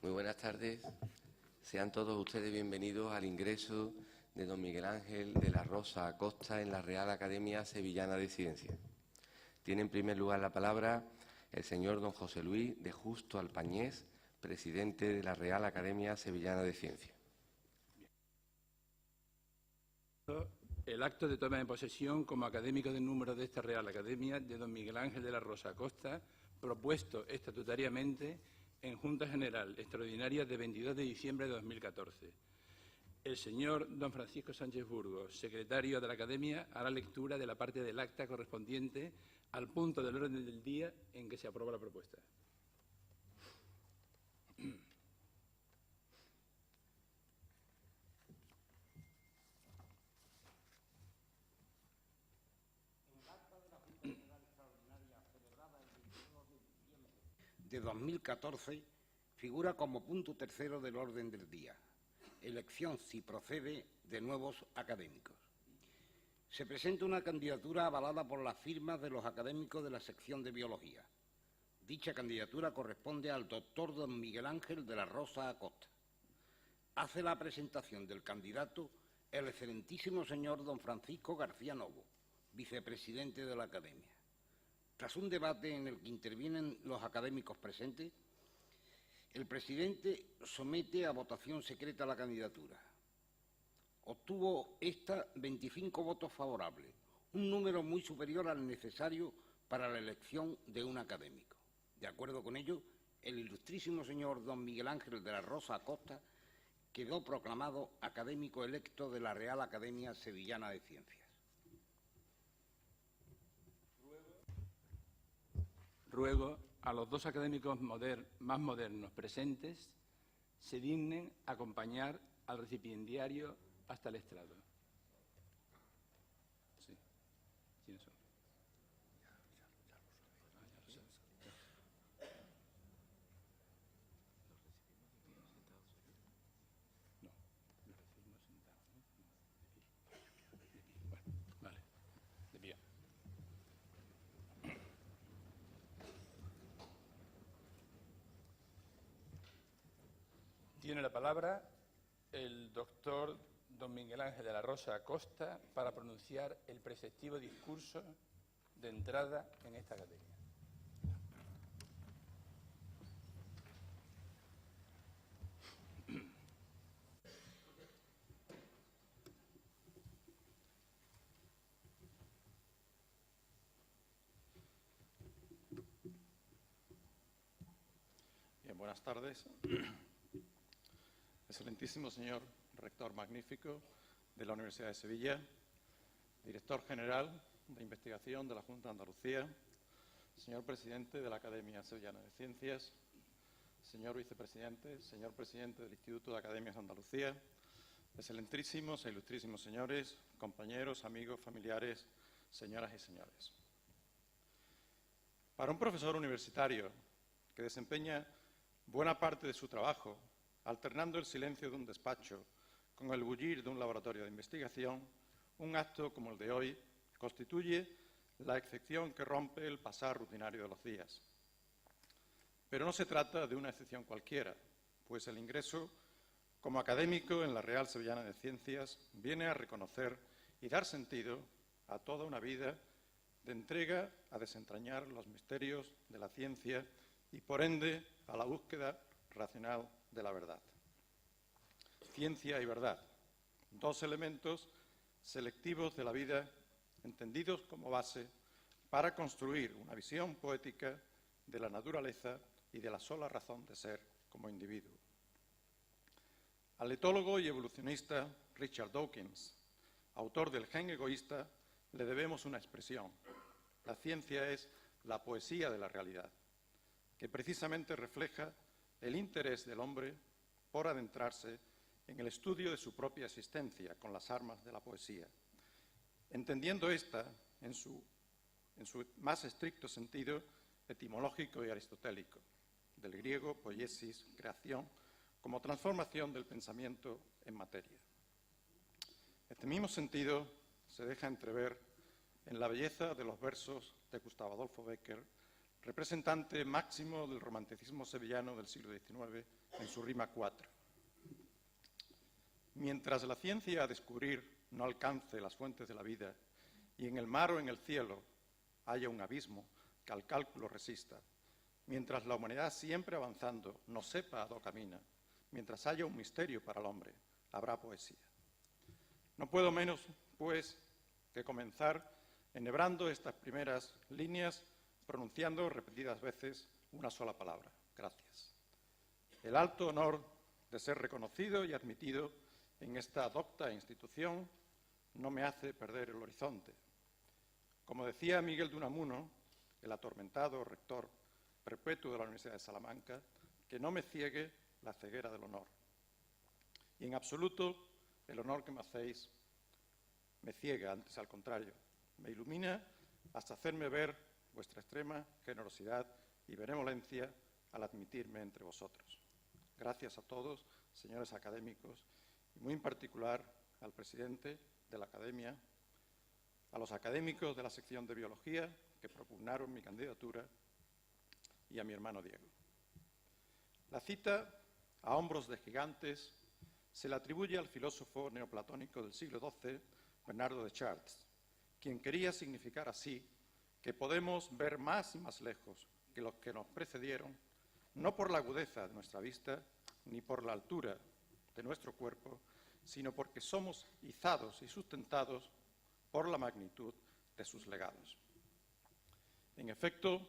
Muy buenas tardes. Sean todos ustedes bienvenidos al ingreso de don Miguel Ángel de la Rosa Acosta en la Real Academia Sevillana de Ciencias. Tiene en primer lugar la palabra el señor don José Luis de Justo Alpañés, presidente de la Real Academia Sevillana de Ciencias. El acto de toma de posesión como académico de número de esta Real Academia de don Miguel Ángel de la Rosa Acosta, propuesto estatutariamente en Junta General Extraordinaria de 22 de diciembre de 2014. El señor don Francisco Sánchez Burgos, secretario de la Academia, hará lectura de la parte del acta correspondiente al punto del orden del día en que se aprueba la propuesta. De 2014 figura como punto tercero del orden del día, elección, si procede, de nuevos académicos. Se presenta una candidatura avalada por las firmas de los académicos de la sección de Biología. Dicha candidatura corresponde al doctor don Miguel Ángel de la Rosa Acosta. Hace la presentación del candidato el excelentísimo señor don Francisco García Novo, vicepresidente de la Academia. Tras un debate en el que intervienen los académicos presentes, el presidente somete a votación secreta la candidatura. Obtuvo esta 25 votos favorables, un número muy superior al necesario para la elección de un académico. De acuerdo con ello, el ilustrísimo señor don Miguel Ángel de la Rosa Acosta quedó proclamado académico electo de la Real Academia Sevillana de Ciencias. Ruego a los dos académicos más modernos presentes se dignen acompañar al recipiendario hasta el estrado. Sí. ¿Quiénes son? No, los recibimos sentados, ¿no? Bueno, vale, de pie. Tiene la palabra el doctor don Miguel Ángel de la Rosa Acosta para pronunciar el preceptivo discurso de entrada en esta academia. Bien, buenas tardes. Excelentísimo señor rector magnífico de la Universidad de Sevilla, director general de investigación de la Junta de Andalucía, señor presidente de la Academia Sevillana de Ciencias, señor vicepresidente, señor presidente del Instituto de Academias de Andalucía, excelentísimos e ilustrísimos señores, compañeros, amigos, familiares, señoras y señores. Para un profesor universitario que desempeña buena parte de su trabajo alternando el silencio de un despacho con el bullir de un laboratorio de investigación, un acto como el de hoy constituye la excepción que rompe el pasar rutinario de los días. Pero no se trata de una excepción cualquiera, pues el ingreso como académico en la Real Sevillana de Ciencias viene a reconocer y dar sentido a toda una vida de entrega a desentrañar los misterios de la ciencia y, por ende, a la búsqueda racional de la verdad. Ciencia y verdad, dos elementos selectivos de la vida entendidos como base para construir una visión poética de la naturaleza y de la sola razón de ser como individuo. Al etólogo y evolucionista Richard Dawkins, autor del Gen egoísta, le debemos una expresión. La ciencia es la poesía de la realidad, que precisamente refleja el interés del hombre por adentrarse en el estudio de su propia existencia con las armas de la poesía, entendiendo esta en su más estricto sentido etimológico y aristotélico, del griego poiesis, creación, como transformación del pensamiento en materia. Este mismo sentido se deja entrever en la belleza de los versos de Gustavo Adolfo Bécquer, representante máximo del romanticismo sevillano del siglo XIX en su rima 4. Mientras la ciencia a descubrir no alcance las fuentes de la vida y en el mar o en el cielo haya un abismo que al cálculo resista, mientras la humanidad siempre avanzando no sepa a dónde camina, mientras haya un misterio para el hombre, habrá poesía. No puedo menos, pues, que comenzar enhebrando estas primeras líneas pronunciando repetidas veces una sola palabra: gracias. El alto honor de ser reconocido y admitido en esta docta institución no me hace perder el horizonte. Como decía Miguel de Unamuno, el atormentado rector perpetuo de la Universidad de Salamanca, que no me ciegue la ceguera del honor. Y en absoluto el honor que me hacéis me ciega, antes al contrario, me ilumina hasta hacerme ver vuestra extrema generosidad y benevolencia al admitirme entre vosotros. Gracias a todos, señores académicos, y muy en particular al presidente de la Academia, a los académicos de la sección de Biología que propugnaron mi candidatura y a mi hermano Diego. La cita a hombros de gigantes se le atribuye al filósofo neoplatónico del siglo XII, Bernardo de Chartres, quien quería significar así que podemos ver más y más lejos que los que nos precedieron, no por la agudeza de nuestra vista ni por la altura de nuestro cuerpo, sino porque somos izados y sustentados por la magnitud de sus legados. En efecto,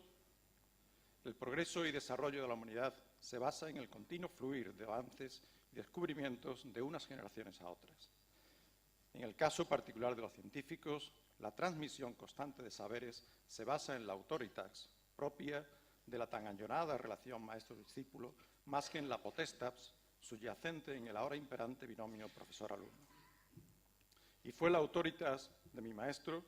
el progreso y desarrollo de la humanidad se basa en el continuo fluir de avances y descubrimientos de unas generaciones a otras. En el caso particular de los científicos, la transmisión constante de saberes se basa en la autoritas propia de la tan añorada relación maestro-discípulo, más que en la potestas subyacente en el ahora imperante binomio profesor-alumno. Y fue la autoritas de mi maestro,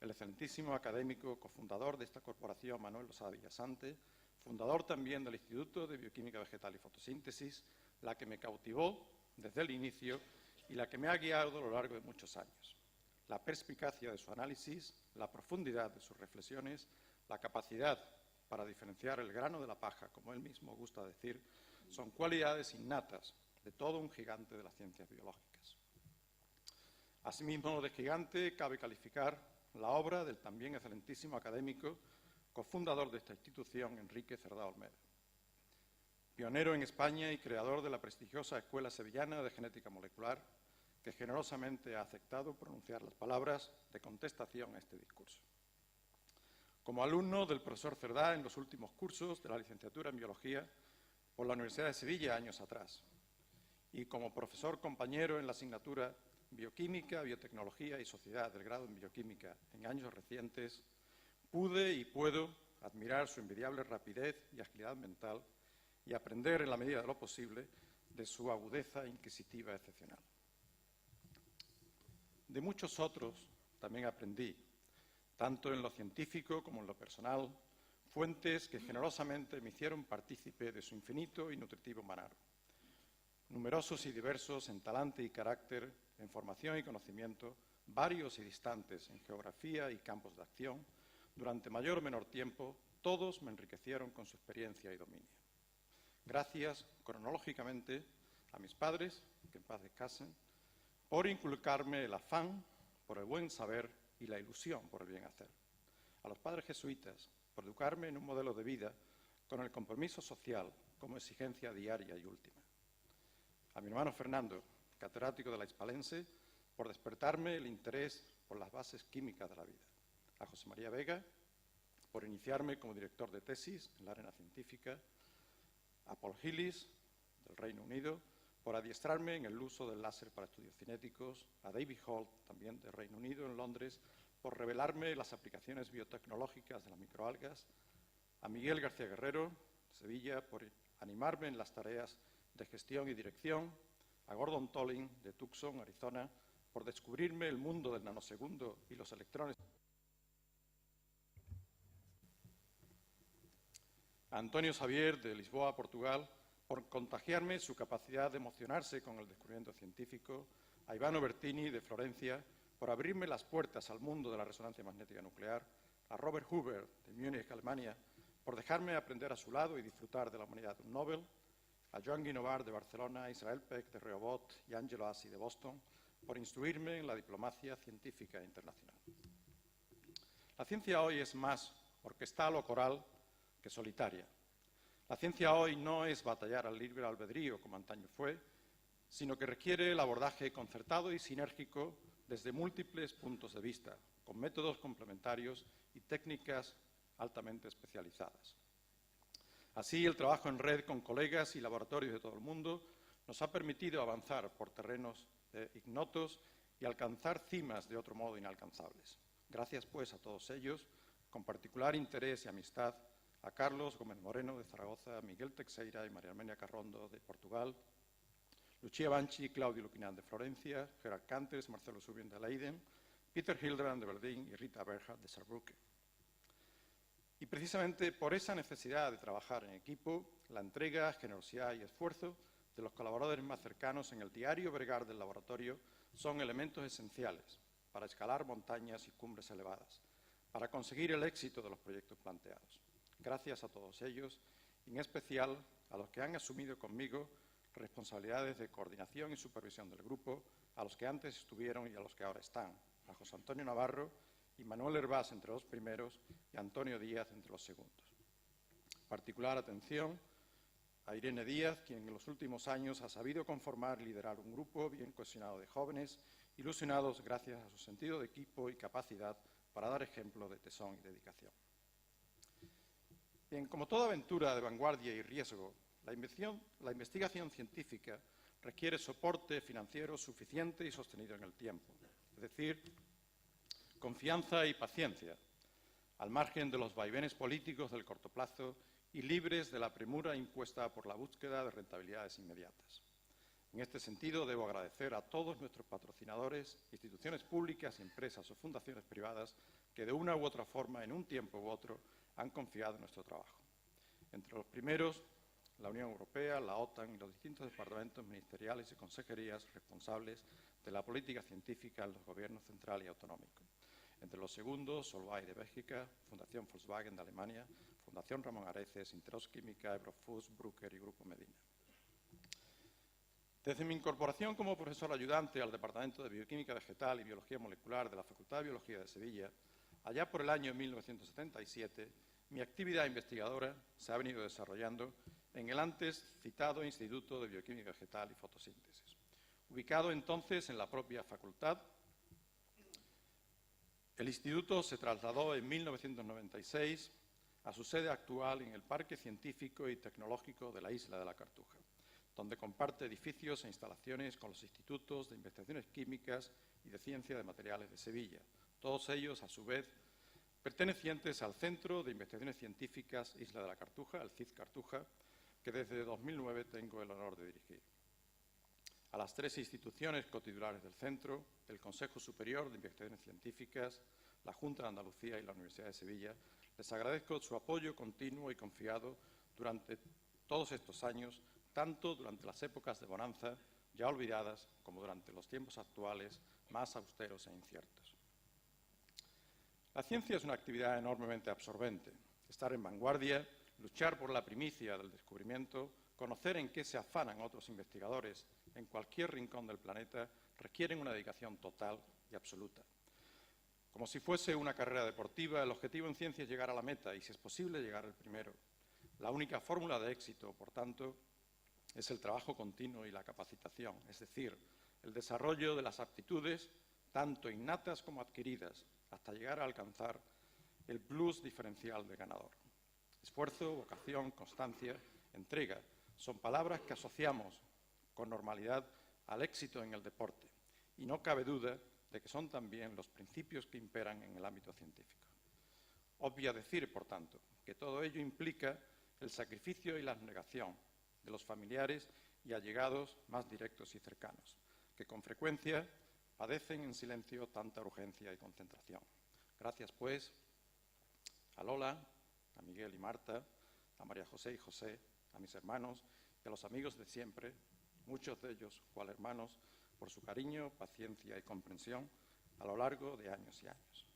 el excelentísimo académico cofundador de esta corporación, Manuel Losada Villasante, fundador también del Instituto de Bioquímica Vegetal y Fotosíntesis, la que me cautivó desde el inicio y la que me ha guiado a lo largo de muchos años. La perspicacia de su análisis, la profundidad de sus reflexiones, la capacidad para diferenciar el grano de la paja, como él mismo gusta decir, son cualidades innatas de todo un gigante de las ciencias biológicas. Asimismo, de gigante cabe calificar la obra del también excelentísimo académico, cofundador de esta institución, Enrique Cerdá Olmeda. Pionero en España y creador de la prestigiosa Escuela Sevillana de Genética Molecular, que generosamente ha aceptado pronunciar las palabras de contestación a este discurso. Como alumno del profesor Cerdá en los últimos cursos de la licenciatura en Biología por la Universidad de Sevilla años atrás, y como profesor compañero en la asignatura Bioquímica, Biotecnología y Sociedad del grado en Bioquímica en años recientes, pude y puedo admirar su envidiable rapidez y agilidad mental y aprender en la medida de lo posible de su agudeza inquisitiva excepcional. De muchos otros también aprendí, tanto en lo científico como en lo personal, fuentes que generosamente me hicieron partícipe de su infinito y nutritivo manar. Numerosos y diversos en talante y carácter, en formación y conocimiento, varios y distantes en geografía y campos de acción, durante mayor o menor tiempo, todos me enriquecieron con su experiencia y dominio. Gracias, cronológicamente, a mis padres, que en paz descansen, por inculcarme el afán por el buen saber y la ilusión por el bien hacer. A los padres jesuitas, por educarme en un modelo de vida con el compromiso social como exigencia diaria y última. A mi hermano Fernando, catedrático de la Hispalense, por despertarme el interés por las bases químicas de la vida. A José María Vega, por iniciarme como director de tesis en la arena científica. A Paul Hillis, del Reino Unido, por adiestrarme en el uso del láser para estudios cinéticos. A David Holt, también del Reino Unido, en Londres, por revelarme las aplicaciones biotecnológicas de las microalgas. A Miguel García Guerrero, de Sevilla, por animarme en las tareas de gestión y dirección. A Gordon Tolling, de Tucson, Arizona, por descubrirme el mundo del nanosegundo y los electrones. A Antonio Xavier, de Lisboa, Portugal, por contagiarme su capacidad de emocionarse con el descubrimiento científico. A Ivano Bertini, de Florencia, por abrirme las puertas al mundo de la resonancia magnética nuclear. A Robert Huber, de Múnich, Alemania, por dejarme aprender a su lado y disfrutar de la humanidad de un Nobel, a Joan Guinovart de Barcelona, Israel Peck de Rehoboth y Angelo Assi de Boston, por instruirme en la diplomacia científica internacional. La ciencia hoy es más orquestal o coral que solitaria. La ciencia hoy no es batallar al libre albedrío, como antaño fue, sino que requiere el abordaje concertado y sinérgico desde múltiples puntos de vista, con métodos complementarios y técnicas altamente especializadas. Así, el trabajo en red con colegas y laboratorios de todo el mundo nos ha permitido avanzar por terrenos ignotos y alcanzar cimas de otro modo inalcanzables. Gracias, pues, a todos ellos, con particular interés y amistad, a Carlos Gómez Moreno de Zaragoza, a Miguel Teixeira y María Armenia Carrondo de Portugal, Lucia Banchi y Claudio Luquinán de Florencia, Gerard Cantes, Marcelo Subien de Leiden, Peter Hildebrand de Berlín y Rita Berhardt de Saarbrücken. Y precisamente por esa necesidad de trabajar en equipo, la entrega, generosidad y esfuerzo de los colaboradores más cercanos en el diario bregar del laboratorio son elementos esenciales para escalar montañas y cumbres elevadas, para conseguir el éxito de los proyectos planteados. Gracias a todos ellos, y en especial a los que han asumido conmigo responsabilidades de coordinación y supervisión del grupo, a los que antes estuvieron y a los que ahora están, a José Antonio Navarro y Manuel Hervás entre los primeros y Antonio Díaz entre los segundos. Particular atención a Irene Díaz, quien en los últimos años ha sabido conformar y liderar un grupo bien cohesionado de jóvenes, ilusionados gracias a su sentido de equipo y capacidad para dar ejemplo de tesón y dedicación. Bien, como toda aventura de vanguardia y riesgo, la investigación científica requiere soporte financiero suficiente y sostenido en el tiempo, es decir, confianza y paciencia, al margen de los vaivenes políticos del corto plazo y libres de la premura impuesta por la búsqueda de rentabilidades inmediatas. En este sentido, debo agradecer a todos nuestros patrocinadores, instituciones públicas, empresas o fundaciones privadas que de una u otra forma, en un tiempo u otro, han confiado en nuestro trabajo. Entre los primeros, la Unión Europea, la OTAN y los distintos departamentos ministeriales y consejerías responsables de la política científica en los gobiernos central y autonómico. Entre los segundos, Solvay de Bélgica, Fundación Volkswagen de Alemania, Fundación Ramón Areces, Interos Química, Eurofus, Bruker y Grupo Medina. Desde mi incorporación como profesor ayudante al Departamento de Bioquímica Vegetal y Biología Molecular de la Facultad de Biología de Sevilla, allá por el año 1977, mi actividad investigadora se ha venido desarrollando en el antes citado Instituto de Bioquímica Vegetal y Fotosíntesis. Ubicado entonces en la propia facultad, el instituto se trasladó en 1996 a su sede actual en el Parque Científico y Tecnológico de la Isla de la Cartuja, donde comparte edificios e instalaciones con los institutos de investigaciones químicas y de ciencia de materiales de Sevilla, todos ellos, a su vez, pertenecientes al Centro de Investigaciones Científicas Isla de la Cartuja, el CID Cartuja, que desde 2009 tengo el honor de dirigir. A las tres instituciones cotitulares del centro, el Consejo Superior de Investigaciones Científicas, la Junta de Andalucía y la Universidad de Sevilla, les agradezco su apoyo continuo y confiado durante todos estos años, tanto durante las épocas de bonanza ya olvidadas como durante los tiempos actuales más austeros e inciertos. La ciencia es una actividad enormemente absorbente. Estar en vanguardia, luchar por la primicia del descubrimiento, conocer en qué se afanan otros investigadores en cualquier rincón del planeta, requieren una dedicación total y absoluta. Como si fuese una carrera deportiva, el objetivo en ciencia es llegar a la meta y, si es posible, llegar el primero. La única fórmula de éxito, por tanto, es el trabajo continuo y la capacitación, es decir, el desarrollo de las aptitudes, tanto innatas como adquiridas, hasta llegar a alcanzar el plus diferencial de ganador. Esfuerzo, vocación, constancia, entrega son palabras que asociamos con normalidad al éxito en el deporte, y no cabe duda de que son también los principios que imperan en el ámbito científico. Obvia decir, por tanto, que todo ello implica el sacrificio y la abnegación de los familiares y allegados más directos y cercanos, que con frecuencia padecen en silencio tanta urgencia y concentración. Gracias, pues, a Lola, a Miguel y Marta, a María José y José, a mis hermanos y a los amigos de siempre, muchos de ellos cual hermanos, por su cariño, paciencia y comprensión a lo largo de años y años.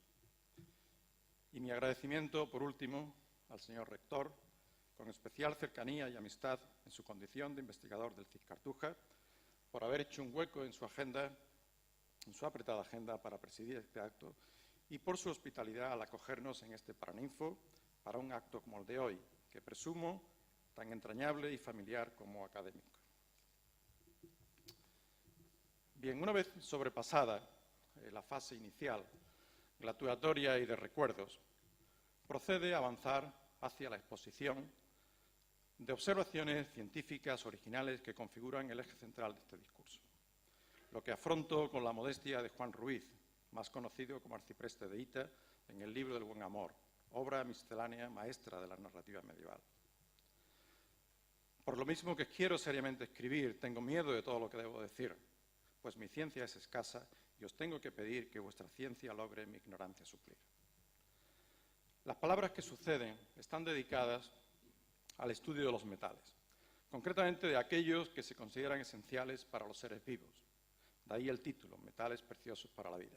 Y mi agradecimiento, por último, al señor rector, con especial cercanía y amistad en su condición de investigador del CIS Cartuja, por haber hecho un hueco en su agenda, en su apretada agenda para presidir este acto, y por su hospitalidad al acogernos en este Paraninfo para un acto como el de hoy, que presumo tan entrañable y familiar como académico. Bien, una vez sobrepasada la fase inicial, gratulatoria y de recuerdos, procede a avanzar hacia la exposición de observaciones científicas originales que configuran el eje central de este discurso, lo que afronto con la modestia de Juan Ruiz, más conocido como Arcipreste de Hita, en el libro del Buen Amor, obra miscelánea maestra de la narrativa medieval. Por lo mismo que quiero seriamente escribir, tengo miedo de todo lo que debo decir, pues mi ciencia es escasa y os tengo que pedir que vuestra ciencia logre mi ignorancia suplir. Las palabras que suceden están dedicadas al estudio de los metales, concretamente de aquellos que se consideran esenciales para los seres vivos. De ahí el título, Metales preciosos para la vida.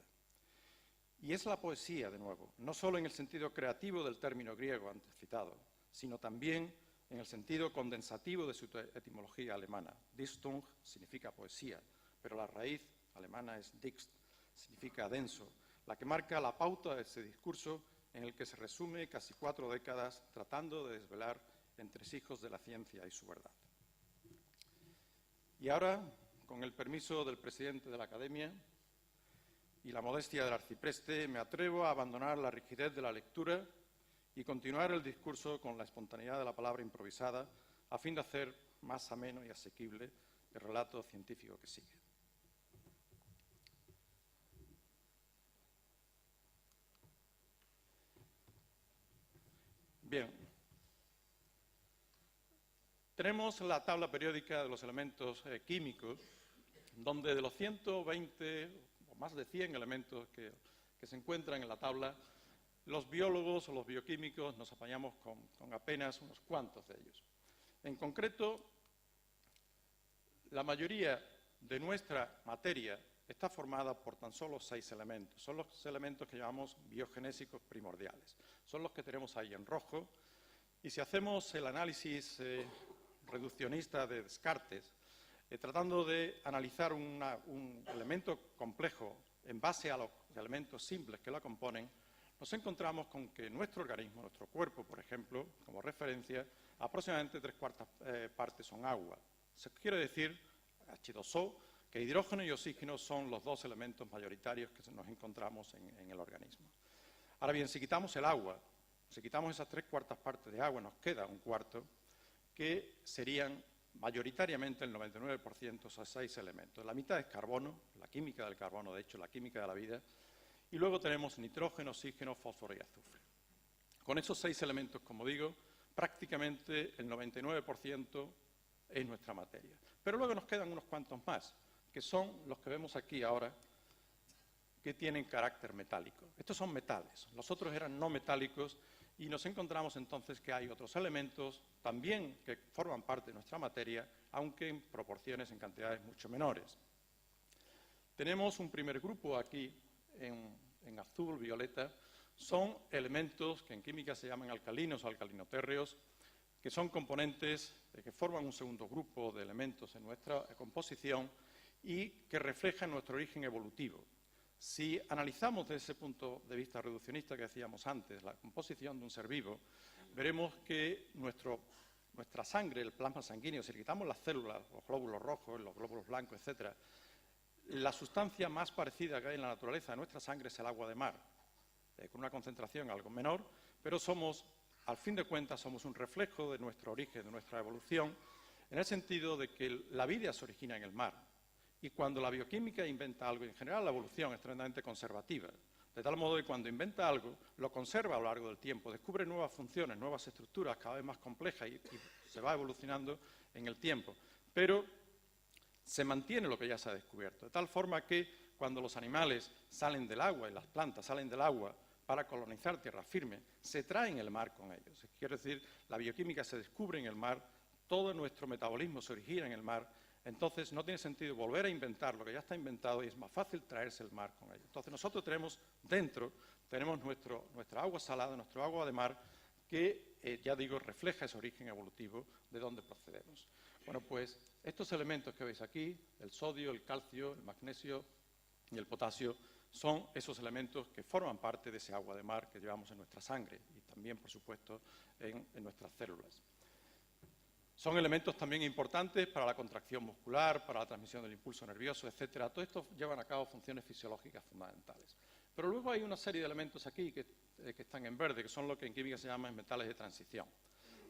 Y es la poesía, de nuevo, no solo en el sentido creativo del término griego antes citado, sino también en el sentido condensativo de su etimología alemana. Dichtung significa poesía, pero la raíz alemana es Dicht, significa denso, la que marca la pauta de ese discurso en el que se resume casi 4 décadas tratando de desvelar entresijos de la ciencia y su verdad. Y ahora, con el permiso del presidente de la Academia y la modestia del arcipreste, me atrevo a abandonar la rigidez de la lectura y continuar el discurso con la espontaneidad de la palabra improvisada, a fin de hacer más ameno y asequible el relato científico que sigue. Bien, tenemos la tabla periódica de los elementos químicos, donde de los 120 o más de 100 elementos que se encuentran en la tabla, los biólogos o los bioquímicos nos apañamos con apenas unos cuantos de ellos. En concreto, la mayoría de nuestra materia está formada por tan solo 6 elementos. Son los elementos que llamamos biogenésicos primordiales. Son los que tenemos ahí en rojo. Y si hacemos el análisis reduccionista de Descartes, tratando de analizar un elemento complejo en base a los elementos simples que lo componen, nos encontramos con que nuestro organismo, nuestro cuerpo, por ejemplo, como referencia, aproximadamente 3/4 partes son agua. Eso quiere decir, H2O, que hidrógeno y oxígeno son los 2 elementos mayoritarios que nos encontramos en el organismo. Ahora bien, si quitamos el agua, si quitamos esas 3/4 partes de agua, nos queda 1/4, que serían mayoritariamente el 99%, esos 6 elementos. La mitad es carbono, la química del carbono, de hecho, la química de la vida, y luego tenemos nitrógeno, oxígeno, fósforo y azufre. Con esos 6 elementos, como digo, prácticamente el 99% es nuestra materia. Pero luego nos quedan unos cuantos más, que son los que vemos aquí ahora, que tienen carácter metálico. Estos son metales, los otros eran no metálicos, y nos encontramos entonces que hay otros elementos también que forman parte de nuestra materia, aunque en proporciones, en cantidades mucho menores. Tenemos un primer grupo aquí, en azul, violeta, son elementos que en química se llaman alcalinos o alcalinotérreos, que son componentes que forman un segundo grupo de elementos en nuestra composición y que reflejan nuestro origen evolutivo. Si analizamos desde ese punto de vista reduccionista que decíamos antes, la composición de un ser vivo, veremos que nuestra sangre, el plasma sanguíneo, si le quitamos las células, los glóbulos rojos, los glóbulos blancos, etc., la sustancia más parecida que hay en la naturaleza de nuestra sangre es el agua de mar, con una concentración algo menor, pero al fin de cuentas, somos un reflejo de nuestro origen, de nuestra evolución, en el sentido de que la vida se origina en el mar. Y cuando la bioquímica inventa algo, en general la evolución es tremendamente conservativa, de tal modo que cuando inventa algo, lo conserva a lo largo del tiempo, descubre nuevas funciones, nuevas estructuras cada vez más complejas y se va evolucionando en el tiempo. Pero se mantiene lo que ya se ha descubierto, de tal forma que cuando los animales salen del agua y las plantas salen del agua para colonizar tierra firme, se traen el mar con ellos. Quiero decir, la bioquímica se descubre en el mar, todo nuestro metabolismo se origina en el mar, entonces no tiene sentido volver a inventar lo que ya está inventado y es más fácil traerse el mar con ellos. Entonces nosotros tenemos nuestra agua salada, nuestro agua de mar, que ya digo, refleja ese origen evolutivo de donde procedemos. Bueno, pues estos elementos que veis aquí, el sodio, el calcio, el magnesio y el potasio, son esos elementos que forman parte de ese agua de mar que llevamos en nuestra sangre y también, por supuesto, en nuestras células. Son elementos también importantes para la contracción muscular, para la transmisión del impulso nervioso, etcétera. Todo esto llevan a cabo funciones fisiológicas fundamentales. Pero luego hay una serie de elementos aquí que están en verde, que son lo que en química se llaman metales de transición.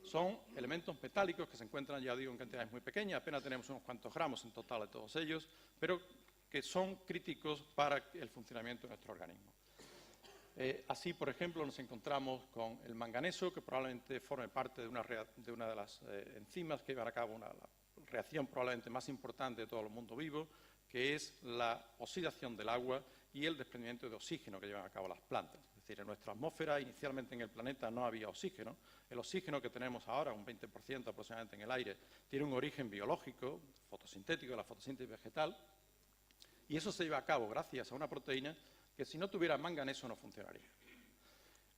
Son elementos metálicos que se encuentran, ya digo, en cantidades muy pequeñas, apenas tenemos unos cuantos gramos en total de todos ellos, pero que son críticos para el funcionamiento de nuestro organismo. Así, por ejemplo, nos encontramos con el manganeso, que probablemente forme parte de una de las enzimas que llevan a cabo la reacción probablemente más importante de todo el mundo vivo, que es la oxidación del agua y el desprendimiento de oxígeno que llevan a cabo las plantas. Es decir, en nuestra atmósfera, inicialmente en el planeta, no había oxígeno. El oxígeno que tenemos ahora, un 20% aproximadamente en el aire, tiene un origen biológico, fotosintético, de la fotosíntesis vegetal, y eso se lleva a cabo gracias a una proteína que si no tuviera manganeso no funcionaría.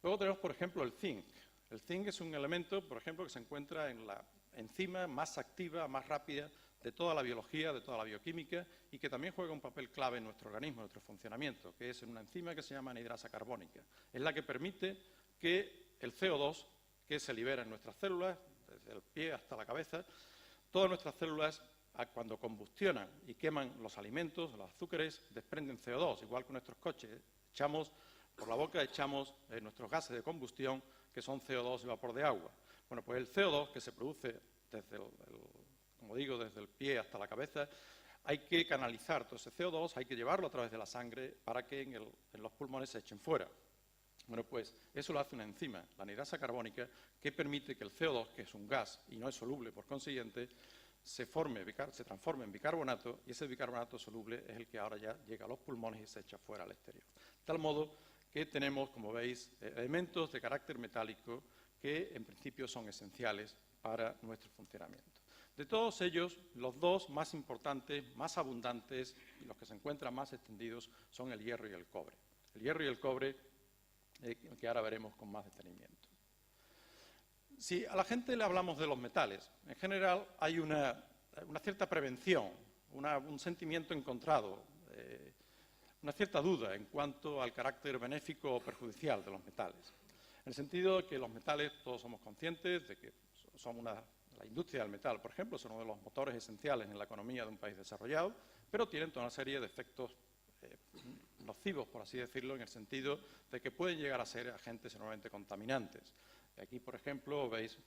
Luego tenemos, por ejemplo, el zinc. El zinc es un elemento, por ejemplo, que se encuentra en la enzima más activa, más rápida de toda la biología, de toda la bioquímica, y que también juega un papel clave en nuestro organismo, en nuestro funcionamiento, que es una enzima que se llama anhidrasa carbónica. Es la que permite que el CO2 que se libera en nuestras células, desde el pie hasta la cabeza, todas nuestras células, cuando combustionan y queman los alimentos, los azúcares, desprenden CO2, igual que nuestros coches. Por la boca echamos nuestros gases de combustión, que son CO2 y vapor de agua. Bueno, pues el CO2 que se produce como digo, desde el pie hasta la cabeza, hay que canalizar todo ese CO2, hay que llevarlo a través de la sangre para que en los pulmones se echen fuera. Bueno, pues eso lo hace una enzima, la anhidrasa carbónica, que permite que el CO2, que es un gas y no es soluble por consiguiente, se transforme en bicarbonato, y ese bicarbonato soluble es el que ahora ya llega a los pulmones y se echa fuera al exterior. De tal modo que tenemos, como veis, elementos de carácter metálico que en principio son esenciales para nuestro funcionamiento. De todos ellos, los dos más importantes, más abundantes y los que se encuentran más extendidos son el hierro y el cobre. El hierro y el cobre, que ahora veremos con más detenimiento. Si a la gente le hablamos de los metales, en general hay una cierta prevención, un sentimiento encontrado, una cierta duda en cuanto al carácter benéfico o perjudicial de los metales. En el sentido de que los metales, todos somos conscientes de que son la industria del metal, por ejemplo, son uno de los motores esenciales en la economía de un país desarrollado, pero tienen toda una serie de efectos nocivos, por así decirlo, en el sentido de que pueden llegar a ser agentes enormemente contaminantes. Aquí, por ejemplo, veis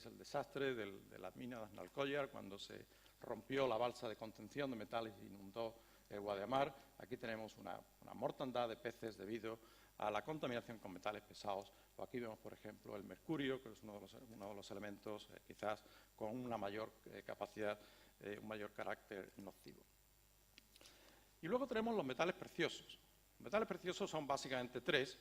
el desastre de la mina de Aznalcóllar, cuando se rompió la balsa de contención de metales e inundó el Guadiamar. Aquí tenemos una mortandad de peces debido a la contaminación con metales pesados. O aquí vemos, por ejemplo, el mercurio, que es uno de los elementos quizás con una mayor capacidad, un mayor carácter nocivo. Y luego tenemos los metales preciosos. Los metales preciosos son básicamente tres: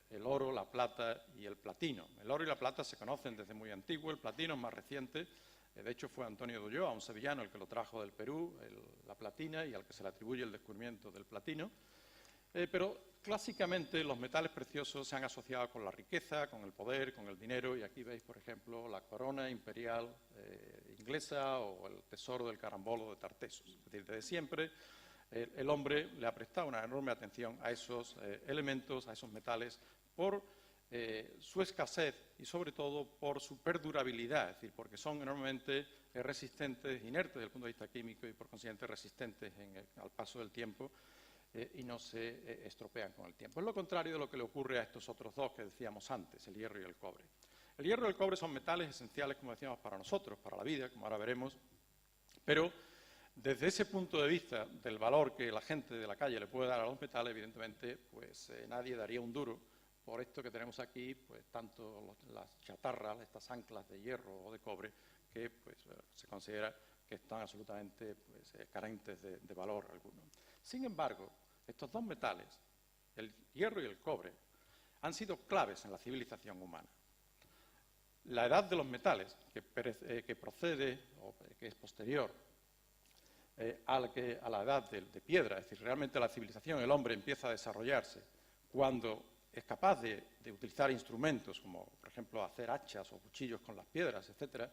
el oro, la plata y el platino. El oro y la plata se conocen desde muy antiguo, el platino es más reciente. De hecho, fue Antonio de Ulloa, un sevillano, el que lo trajo del Perú, la platina, y al que se le atribuye el descubrimiento del platino. Pero clásicamente los metales preciosos se han asociado con la riqueza, con el poder, con el dinero, y aquí veis, por ejemplo, la corona imperial inglesa o el tesoro del carambolo de Tartessos. Es decir, desde siempre el hombre le ha prestado una enorme atención a esos elementos, a esos metales, por su escasez y sobre todo por su perdurabilidad, es decir, porque son enormemente resistentes, inertes desde el punto de vista químico y por consiguiente resistentes al paso del tiempo y no se estropean con el tiempo. Es lo contrario de lo que le ocurre a estos otros dos que decíamos antes, el hierro y el cobre. El hierro y el cobre son metales esenciales, como decíamos, para nosotros, para la vida, como ahora veremos, pero desde ese punto de vista del valor que la gente de la calle le puede dar a los metales, evidentemente, pues nadie daría un duro por esto que tenemos aquí, pues tanto las chatarras, estas anclas de hierro o de cobre, que pues, se considera que están absolutamente carentes de valor alguno. Sin embargo, estos dos metales, el hierro y el cobre, han sido claves en la civilización humana. La edad de los metales, que procede o que es posterior a la edad de piedra, es decir, realmente la civilización, el hombre empieza a desarrollarse cuando es capaz de utilizar instrumentos como, por ejemplo, hacer hachas o cuchillos con las piedras, etc.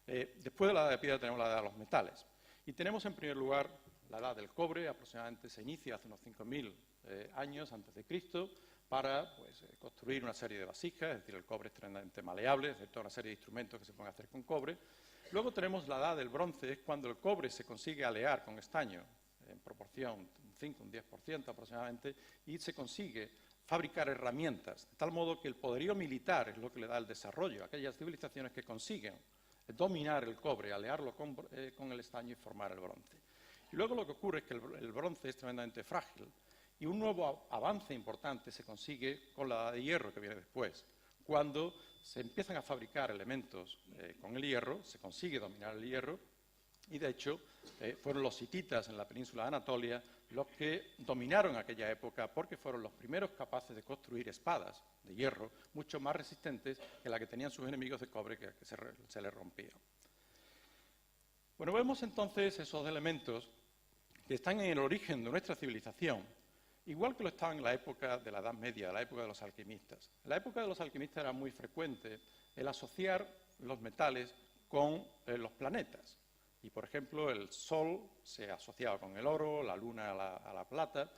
Después de la edad de piedra tenemos la edad de los metales. Y tenemos, en primer lugar, la edad del cobre, aproximadamente se inicia hace unos 5.000 años antes de Cristo, para construir una serie de vasijas, es decir, el cobre es tremendamente maleable, es decir, toda una serie de instrumentos que se pueden hacer con cobre. Luego tenemos la edad del bronce, es cuando el cobre se consigue alear con estaño, en proporción un 5, un 10% aproximadamente, y se consigue fabricar herramientas, de tal modo que el poderío militar es lo que le da el desarrollo a aquellas civilizaciones que consiguen dominar el cobre, alearlo con el estaño y formar el bronce. Y luego lo que ocurre es que el bronce es tremendamente frágil y un nuevo avance importante se consigue con la edad de hierro que viene después. Cuando se empiezan a fabricar elementos con el hierro, se consigue dominar el hierro y, de hecho, fueron los hititas en la península de Anatolia los que dominaron aquella época porque fueron los primeros capaces de construir espadas de hierro mucho más resistentes que la que tenían sus enemigos de cobre que se les rompían. Bueno, vemos entonces esos elementos que están en el origen de nuestra civilización, igual que lo estaban en la época de la Edad Media, la época de los alquimistas. En la época de los alquimistas era muy frecuente el asociar los metales con los planetas. Y, por ejemplo, el Sol se asociaba con el oro, la Luna a la plata,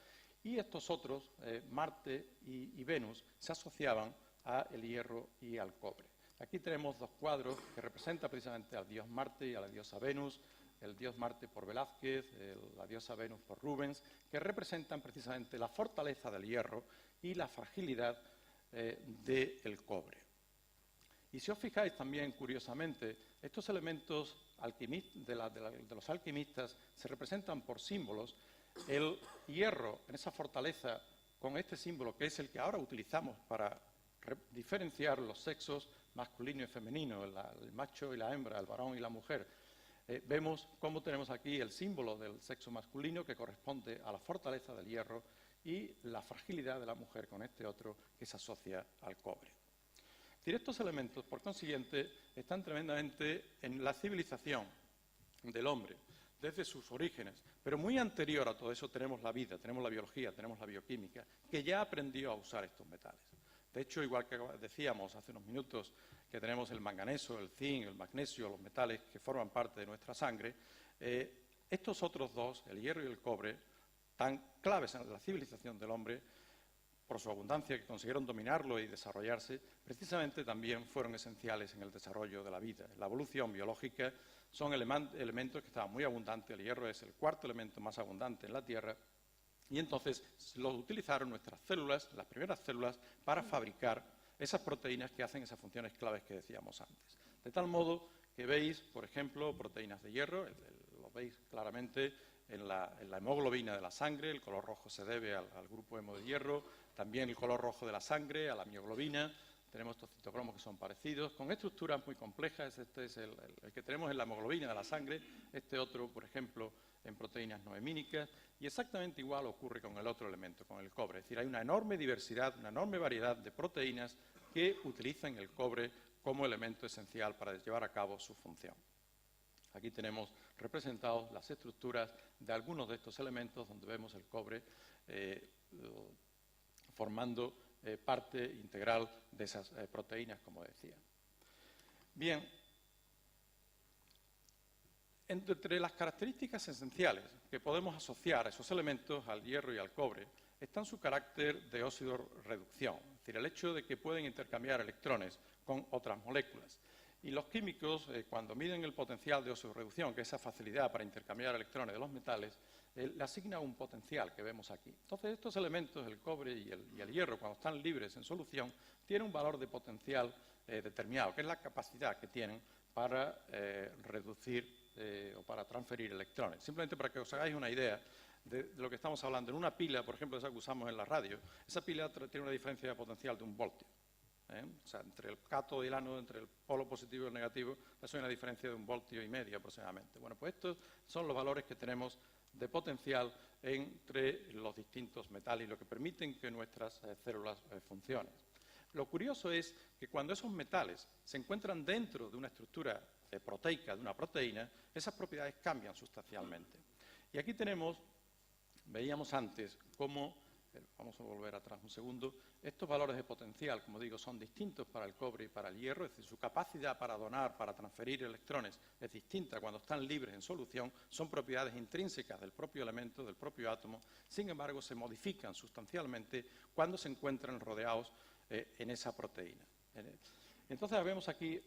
y estos otros, Marte y Venus, se asociaban al hierro y al cobre. Aquí tenemos dos cuadros que representan precisamente al dios Marte y a la diosa Venus, el dios Marte por Velázquez, la diosa Venus por Rubens, que representan precisamente la fortaleza del hierro y la fragilidad del cobre. Y si os fijáis también, curiosamente, estos elementos de los alquimistas se representan por símbolos. El hierro en esa fortaleza con este símbolo, que es el que ahora utilizamos para diferenciar los sexos masculino y femenino, el macho y la hembra, el varón y la mujer. Vemos cómo tenemos aquí el símbolo del sexo masculino que corresponde a la fortaleza del hierro y la fragilidad de la mujer con este otro que se asocia al cobre. Es decir, estos elementos, por consiguiente, están tremendamente en la civilización del hombre, desde sus orígenes, pero muy anterior a todo eso tenemos la vida, tenemos la biología, tenemos la bioquímica, que ya aprendió a usar estos metales. De hecho, igual que decíamos hace unos minutos que tenemos el manganeso, el zinc, el magnesio, los metales que forman parte de nuestra sangre, estos otros dos, el hierro y el cobre, tan claves en la civilización del hombre, por su abundancia que consiguieron dominarlo y desarrollarse, precisamente también fueron esenciales en el desarrollo de la vida. En la evolución biológica son elementos que estaban muy abundantes, el hierro es el cuarto elemento más abundante en la Tierra, y entonces los utilizaron nuestras células, las primeras células, para fabricar esas proteínas que hacen esas funciones claves que decíamos antes. De tal modo que veis, por ejemplo, proteínas de hierro, lo veis claramente en la hemoglobina de la sangre, el color rojo se debe al grupo hemo de hierro, también el color rojo de la sangre, a la mioglobina. Tenemos estos citocromos que son parecidos, con estructuras muy complejas. Este es el que tenemos en la hemoglobina de la sangre, este otro, por ejemplo, en proteínas noemínicas, y exactamente igual ocurre con el otro elemento, con el cobre. Es decir, hay una enorme diversidad, una enorme variedad de proteínas que utilizan el cobre como elemento esencial para llevar a cabo su función. Aquí tenemos representados las estructuras de algunos de estos elementos donde vemos el cobre formando parte integral de esas proteínas, como decía. Bien, entre las características esenciales que podemos asociar a esos elementos, al hierro y al cobre, está su carácter de óxido-reducción, es decir, el hecho de que pueden intercambiar electrones con otras moléculas. Y los químicos, cuando miden el potencial de óxido-reducción, que es esa facilidad para intercambiar electrones de los metales, le asigna un potencial que vemos aquí. Entonces, estos elementos, el cobre y el hierro, cuando están libres en solución, tienen un valor de potencial determinado, que es la capacidad que tienen para reducir o para transferir electrones. Simplemente para que os hagáis una idea de lo que estamos hablando. En una pila, por ejemplo, esa que usamos en la radio, esa pila tiene una diferencia de potencial de 1 voltio. O sea, entre el cátodo y el ánodo, entre el polo positivo y el negativo, eso hay una diferencia de 1,5 voltios aproximadamente. Bueno, pues estos son los valores que tenemos de potencial entre los distintos metales y lo que permiten que nuestras células funcionen. Lo curioso es que cuando esos metales se encuentran dentro de una estructura proteica, de una proteína, esas propiedades cambian sustancialmente. Y aquí veíamos antes cómo vamos a volver atrás un segundo, estos valores de potencial, como digo, son distintos para el cobre y para el hierro, es decir, su capacidad para donar, para transferir electrones es distinta cuando están libres en solución, son propiedades intrínsecas del propio elemento, del propio átomo, sin embargo, se modifican sustancialmente cuando se encuentran rodeados en esa proteína. Entonces, vemos aquí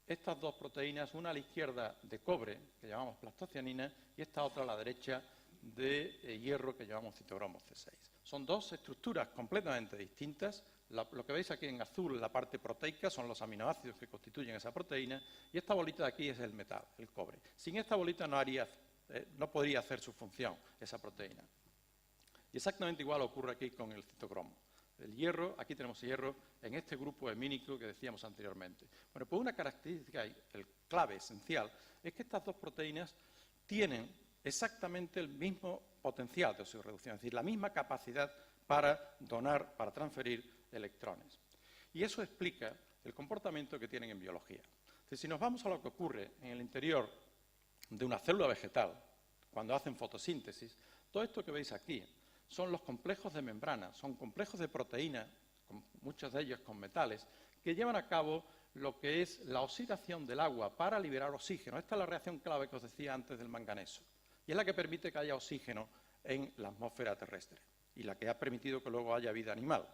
estas dos proteínas, una a la izquierda de cobre, que llamamos plastocianina, y esta otra a la derecha de hierro, que llamamos citocromo C6. Son dos estructuras completamente distintas. Lo que veis aquí en azul, la parte proteica, son los aminoácidos que constituyen esa proteína, y esta bolita de aquí es el metal, el cobre. Sin esta bolita no podría hacer su función esa proteína. Y exactamente igual ocurre aquí con el citocromo. El hierro, aquí tenemos hierro en este grupo hemínico que decíamos anteriormente. Bueno, pues una característica, el clave esencial, es que estas dos proteínas tienen exactamente el mismo potencial de oxidorreducción, es decir, la misma capacidad para donar, para transferir electrones. Y eso explica el comportamiento que tienen en biología. Es decir, si nos vamos a lo que ocurre en el interior de una célula vegetal, cuando hacen fotosíntesis, todo esto que veis aquí son los complejos de membrana, son complejos de proteína, muchos de ellos con metales, que llevan a cabo lo que es la oxidación del agua para liberar oxígeno. Esta es la reacción clave que os decía antes del manganeso. Y es la que permite que haya oxígeno en la atmósfera terrestre y la que ha permitido que luego haya vida animal.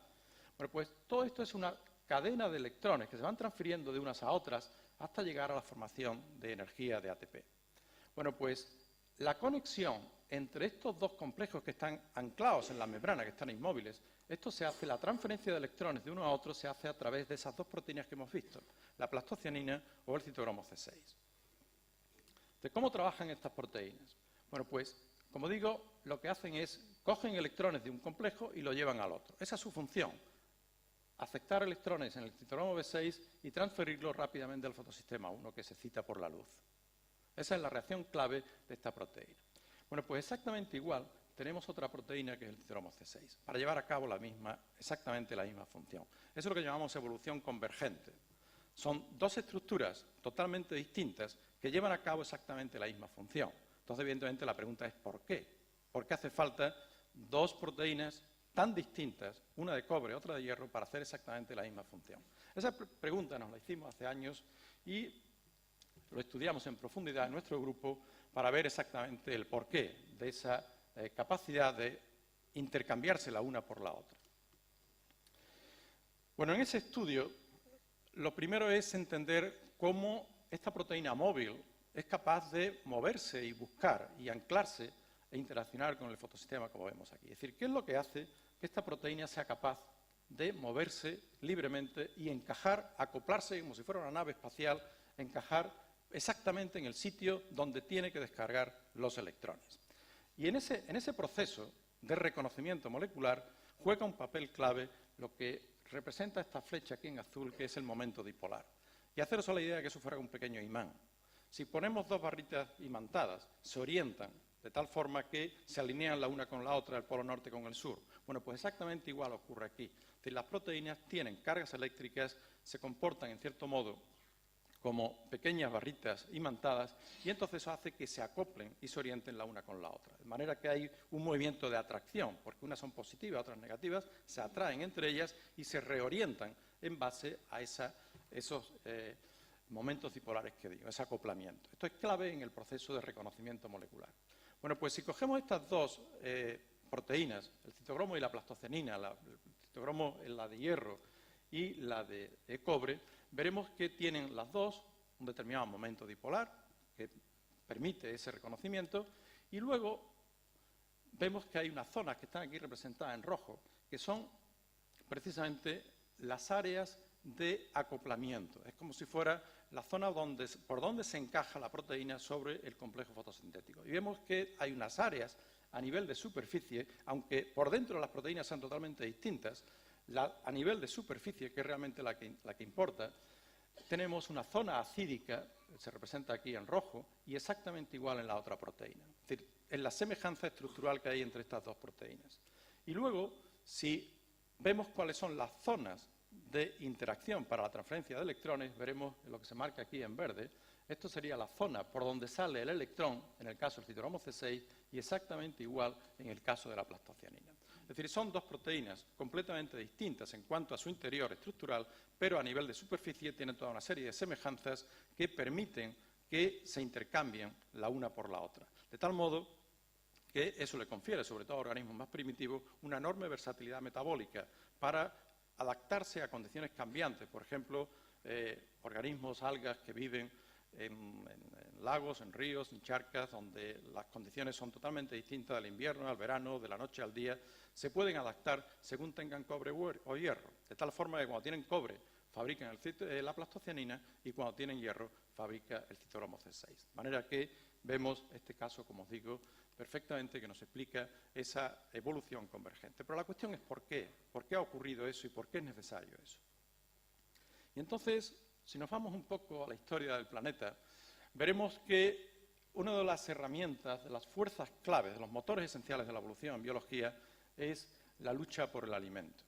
Bueno, pues todo esto es una cadena de electrones que se van transfiriendo de unas a otras hasta llegar a la formación de energía de ATP. Bueno, pues la conexión entre estos dos complejos que están anclados en la membrana, que están inmóviles, esto se hace, la transferencia de electrones de uno a otro se hace a través de esas dos proteínas que hemos visto, la plastocianina o el citocromo C6. ¿De cómo trabajan estas proteínas? Bueno, pues, como digo, lo que hacen es, cogen electrones de un complejo y lo llevan al otro. Esa es su función, aceptar electrones en el citocromo B6 y transferirlos rápidamente al fotosistema 1, que se excita por la luz. Esa es la reacción clave de esta proteína. Bueno, pues exactamente igual tenemos otra proteína que es el citocromo C6, para llevar a cabo exactamente la misma función. Eso es lo que llamamos evolución convergente. Son dos estructuras totalmente distintas que llevan a cabo exactamente la misma función. Entonces, evidentemente, la pregunta es ¿por qué? ¿Por qué hace falta dos proteínas tan distintas, una de cobre, otra de hierro, para hacer exactamente la misma función? Esa pregunta nos la hicimos hace años y lo estudiamos en profundidad en nuestro grupo para ver exactamente el porqué de esa capacidad de intercambiarse la una por la otra. Bueno, en ese estudio, lo primero es entender cómo esta proteína móvil es capaz de moverse y buscar y anclarse e interaccionar con el fotosistema, como vemos aquí. Es decir, ¿qué es lo que hace que esta proteína sea capaz de moverse libremente y encajar, acoplarse como si fuera una nave espacial, encajar exactamente en el sitio donde tiene que descargar los electrones? Y en ese proceso de reconocimiento molecular juega un papel clave lo que representa esta flecha aquí en azul, que es el momento dipolar. Y haceros a la idea de que eso fuera un pequeño imán. Si ponemos dos barritas imantadas, se orientan de tal forma que se alinean la una con la otra, el polo norte con el sur. Bueno, pues exactamente igual ocurre aquí. Es decir, las proteínas tienen cargas eléctricas, se comportan en cierto modo como pequeñas barritas imantadas y entonces eso hace que se acoplen y se orienten la una con la otra. De manera que hay un movimiento de atracción, porque unas son positivas, otras negativas, se atraen entre ellas y se reorientan en base a esos momentos dipolares que digo, ese acoplamiento. Esto es clave en el proceso de reconocimiento molecular. Bueno, pues si cogemos estas dos proteínas, el citocromo y la plastocianina, el citocromo, la de hierro y la de cobre, veremos que tienen las dos un determinado momento dipolar que permite ese reconocimiento y luego vemos que hay unas zonas que están aquí representadas en rojo, que son precisamente las áreas de acoplamiento. Es como si fuera la zona por donde se encaja la proteína sobre el complejo fotosintético. Y vemos que hay unas áreas a nivel de superficie, aunque por dentro las proteínas sean totalmente distintas, a nivel de superficie, que es realmente la que importa, tenemos una zona acídica, que se representa aquí en rojo, y exactamente igual en la otra proteína. Es decir, es la semejanza estructural que hay entre estas dos proteínas. Y luego, si vemos cuáles son las zonas de interacción para la transferencia de electrones, veremos lo que se marca aquí en verde. Esto sería la zona por donde sale el electrón, en el caso del citocromo C6, y exactamente igual en el caso de la plastocianina. Es decir, son dos proteínas completamente distintas en cuanto a su interior estructural, pero a nivel de superficie tienen toda una serie de semejanzas que permiten que se intercambien la una por la otra. De tal modo que eso le confiere, sobre todo a organismos más primitivos, una enorme versatilidad metabólica para adaptarse a condiciones cambiantes. Por ejemplo, organismos, algas que viven en lagos, en ríos, en charcas, donde las condiciones son totalmente distintas del invierno al verano, de la noche al día, se pueden adaptar según tengan cobre o hierro. De tal forma que cuando tienen cobre fabrican la plastocianina y cuando tienen hierro fabrica el citocromo C6. De manera que vemos este caso, como os digo, perfectamente que nos explica esa evolución convergente. Pero la cuestión es ¿por qué? ¿Por qué ha ocurrido eso y por qué es necesario eso? Y entonces, si nos vamos un poco a la historia del planeta, veremos que una de las herramientas, de las fuerzas claves, de los motores esenciales de la evolución en biología es la lucha por el alimento.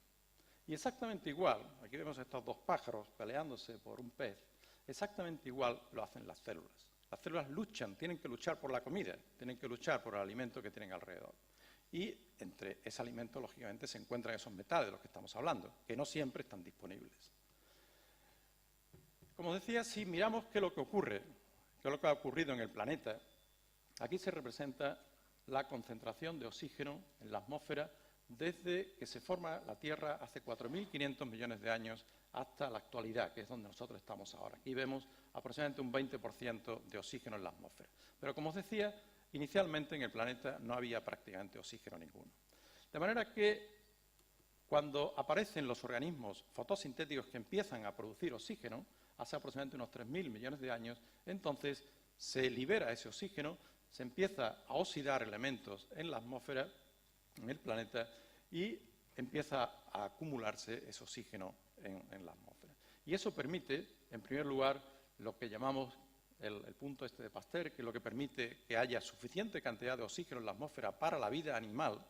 Y exactamente igual, aquí vemos a estos dos pájaros peleándose por un pez, exactamente igual lo hacen las células. Las células luchan, tienen que luchar por la comida, tienen que luchar por el alimento que tienen alrededor. Y entre ese alimento, lógicamente, se encuentran esos metales de los que estamos hablando, que no siempre están disponibles. Como decía, si miramos qué es lo que ocurre, qué es lo que ha ocurrido en el planeta, aquí se representa la concentración de oxígeno en la atmósfera desde que se forma la Tierra hace 4.500 millones de años hasta la actualidad, que es donde nosotros estamos ahora. Aquí vemos aproximadamente un 20% de oxígeno en la atmósfera. Pero, como os decía, inicialmente en el planeta no había prácticamente oxígeno ninguno. De manera que cuando aparecen los organismos fotosintéticos que empiezan a producir oxígeno, hace aproximadamente unos 3.000 millones de años, entonces se libera ese oxígeno, se empieza a oxidar elementos en la atmósfera, en el planeta, y empieza a acumularse ese oxígeno en la atmósfera. Y eso permite, en primer lugar, lo que llamamos el punto este de Pasteur, que es lo que permite que haya suficiente cantidad de oxígeno en la atmósfera para la vida animal.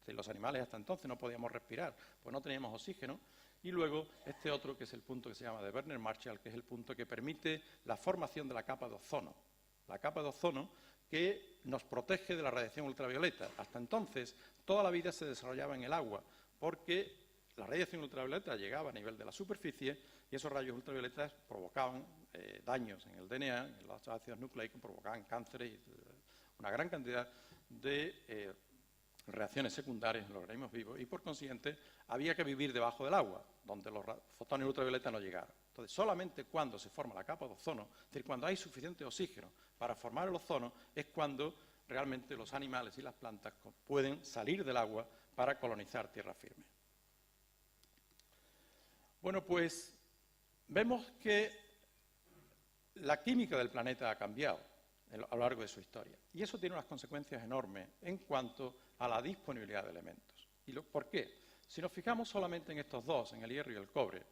Los animales hasta entonces no podíamos respirar, pues no teníamos oxígeno. Y luego este otro, que es el punto que se llama de Werner-Marshall, que es el punto que permite la formación de la capa de ozono. La capa de ozono que nos protege de la radiación ultravioleta. Hasta entonces, toda la vida se desarrollaba en el agua, porque la radiación ultravioleta llegaba a nivel de la superficie y esos rayos ultravioletas provocaban daños en el DNA, en los ácidos nucleicos, provocaban cánceres y una gran cantidad de reacciones secundarias en los organismos vivos y, por consiguiente, había que vivir debajo del agua, donde los fotones ultravioleta no llegaron. Entonces, solamente cuando se forma la capa de ozono, es decir, cuando hay suficiente oxígeno para formar el ozono, es cuando realmente los animales y las plantas pueden salir del agua para colonizar tierra firme. Bueno, pues vemos que la química del planeta ha cambiado a lo largo de su historia. Y eso tiene unas consecuencias enormes en cuanto a la disponibilidad de elementos. ¿Por qué? Si nos fijamos solamente en estos dos, en el hierro y el cobre,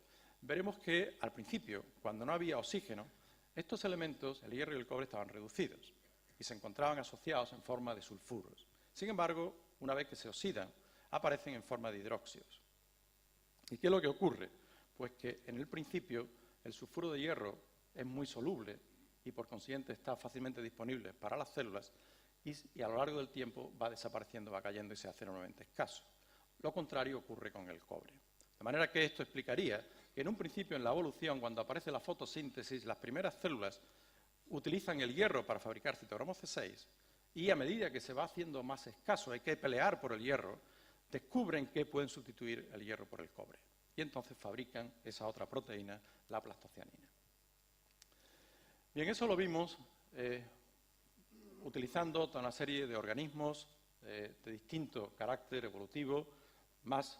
veremos que al principio, cuando no había oxígeno, estos elementos, el hierro y el cobre, estaban reducidos y se encontraban asociados en forma de sulfuros. Sin embargo, una vez que se oxidan, aparecen en forma de hidróxidos. ¿Y qué es lo que ocurre? Pues que en el principio el sulfuro de hierro es muy soluble y por consiguiente está fácilmente disponible para las células y a lo largo del tiempo va desapareciendo, va cayendo y se hace enormemente escaso. Lo contrario ocurre con el cobre. De manera que esto explicaría que en un principio en la evolución, cuando aparece la fotosíntesis, las primeras células utilizan el hierro para fabricar citocromo C6 y a medida que se va haciendo más escaso, hay que pelear por el hierro, descubren que pueden sustituir el hierro por el cobre. Y entonces fabrican esa otra proteína, la plastocianina. Bien, eso lo vimos utilizando toda una serie de organismos de distinto carácter evolutivo, más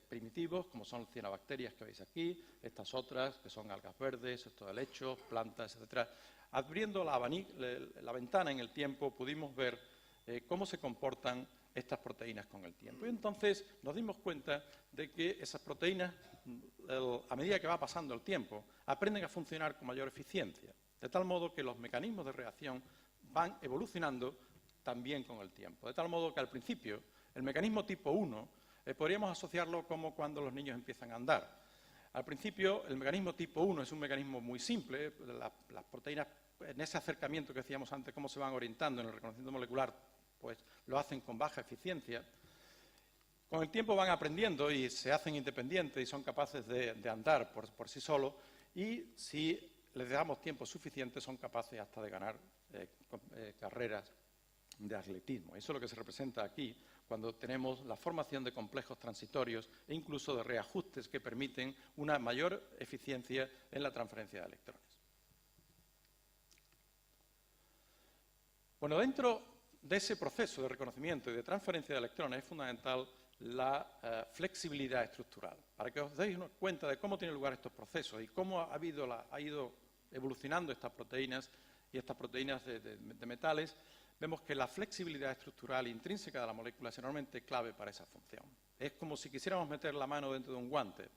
primitivos, como son cianobacterias que veis aquí, estas otras que son algas verdes, estos helechos, plantas, etc. Abriendo la ventana en el tiempo pudimos ver cómo se comportan estas proteínas con el tiempo. Y entonces nos dimos cuenta de que esas proteínas, a medida que va pasando el tiempo, aprenden a funcionar con mayor eficiencia, de tal modo que los mecanismos de reacción van evolucionando también con el tiempo. De tal modo que al principio el mecanismo tipo 1 podríamos asociarlo como cuando los niños empiezan a andar. Al principio el mecanismo tipo 1 es un mecanismo muy simple, las proteínas en ese acercamiento que decíamos antes, cómo se van orientando en el reconocimiento molecular, pues lo hacen con baja eficiencia. Con el tiempo van aprendiendo y se hacen independientes y son capaces de andar por sí solos, y si les damos tiempo suficiente son capaces hasta de ganar carreras de atletismo. Eso es lo que se representa aquí cuando tenemos la formación de complejos transitorios e incluso de reajustes que permiten una mayor eficiencia en la transferencia de electrones. Bueno, dentro de ese proceso de reconocimiento y de transferencia de electrones es fundamental la flexibilidad estructural. Para que os deis cuenta de cómo tienen lugar estos procesos y cómo ha ido evolucionando estas proteínas y estas proteínas de metales, vemos que la flexibilidad estructural intrínseca de la molécula es enormemente clave para esa función. Es como si quisiéramos meter la mano dentro de un guante.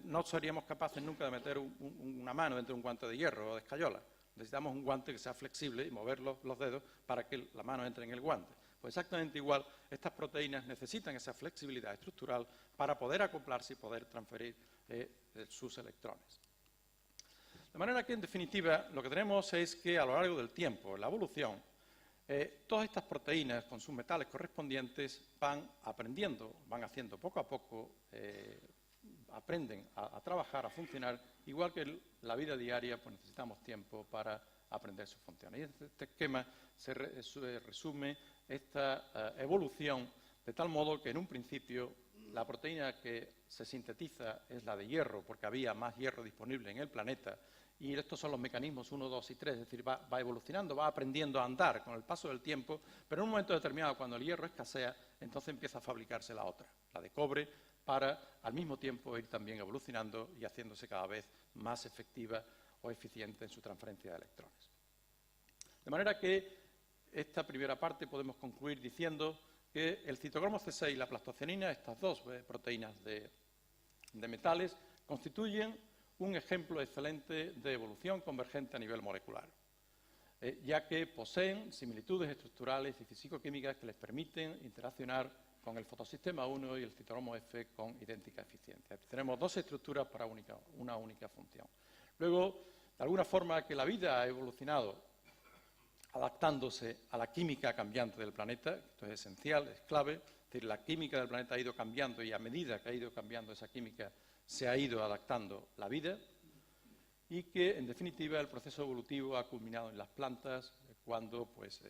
No seríamos capaces nunca de meter una mano dentro de un guante de hierro o de escayola. Necesitamos un guante que sea flexible y mover los dedos para que la mano entre en el guante. Pues exactamente igual, estas proteínas necesitan esa flexibilidad estructural para poder acoplarse y poder transferir sus electrones. De manera que, en definitiva, lo que tenemos es que a lo largo del tiempo, en la evolución, todas estas proteínas con sus metales correspondientes van aprendiendo, van haciendo poco a poco, aprenden a trabajar, a funcionar, igual que en la vida diaria, pues necesitamos tiempo para aprender sus funciones. Y en este esquema se resume esta evolución de tal modo que en un principio la proteína que se sintetiza es la de hierro, porque había más hierro disponible en el planeta, y estos son los mecanismos 1, 2 y 3, es decir, va evolucionando, va aprendiendo a andar con el paso del tiempo, pero en un momento determinado, cuando el hierro escasea, entonces empieza a fabricarse la otra, la de cobre, para al mismo tiempo ir también evolucionando y haciéndose cada vez más efectiva o eficiente en su transferencia de electrones. De manera que esta primera parte podemos concluir diciendo que el citocromo C6 y la plastocianina, estas dos proteínas de metales, constituyen un ejemplo excelente de evolución convergente a nivel molecular, ya que poseen similitudes estructurales y físico-químicas que les permiten interaccionar con el fotosistema 1 y el citocromo F con idéntica eficiencia. Tenemos dos estructuras para una única función. Luego, de alguna forma que la vida ha evolucionado adaptándose a la química cambiante del planeta, esto es esencial, es clave, es decir, la química del planeta ha ido cambiando y a medida que ha ido cambiando esa química se ha ido adaptando la vida, y que, en definitiva, el proceso evolutivo ha culminado en las plantas cuando, pues,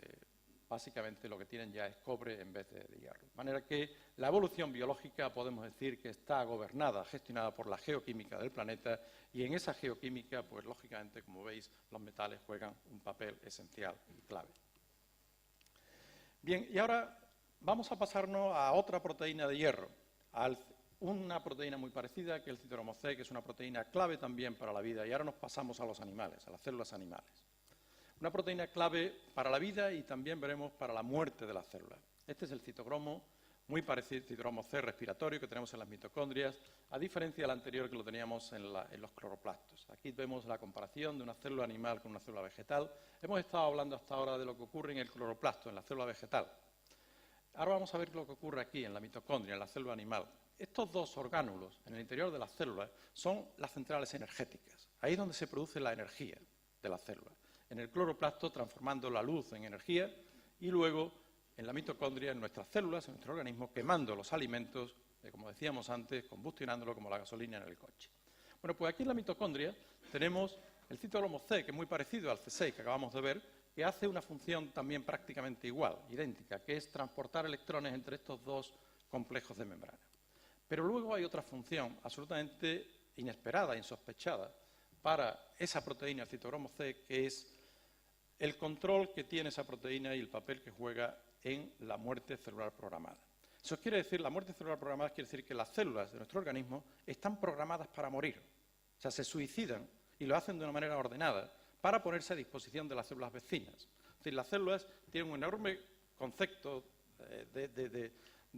básicamente lo que tienen ya es cobre en vez de hierro. De manera que la evolución biológica podemos decir que está gobernada, gestionada por la geoquímica del planeta, y en esa geoquímica, pues lógicamente, como veis, los metales juegan un papel esencial y clave. Bien, y ahora vamos a pasarnos a otra proteína de hierro, una proteína muy parecida, que es el citocromo C, que es una proteína clave también para la vida. Y ahora nos pasamos a los animales, a las células animales. Una proteína clave para la vida y también veremos para la muerte de las células. Este es el citocromo, muy parecido al citocromo C respiratorio que tenemos en las mitocondrias, a diferencia del anterior que lo teníamos en los cloroplastos. Aquí vemos la comparación de una célula animal con una célula vegetal. Hemos estado hablando hasta ahora de lo que ocurre en el cloroplasto, en la célula vegetal. Ahora vamos a ver lo que ocurre aquí, en la mitocondria, en la célula animal. Estos dos orgánulos en el interior de las células son las centrales energéticas. Ahí es donde se produce la energía de las células. En el cloroplasto, transformando la luz en energía, y luego en la mitocondria, en nuestras células, en nuestro organismo, quemando los alimentos, como decíamos antes, combustionándolo como la gasolina en el coche. Bueno, pues aquí en la mitocondria tenemos el citocromo C, que es muy parecido al C6 que acabamos de ver, que hace una función también prácticamente igual, idéntica, que es transportar electrones entre estos dos complejos de membrana. Pero luego hay otra función absolutamente inesperada, insospechada, para esa proteína, el citocromo C, que es el control que tiene esa proteína y el papel que juega en la muerte celular programada. Eso quiere decir, la muerte celular programada quiere decir que las células de nuestro organismo están programadas para morir. O sea, se suicidan y lo hacen de una manera ordenada para ponerse a disposición de las células vecinas. Es decir, las células tienen un enorme concepto de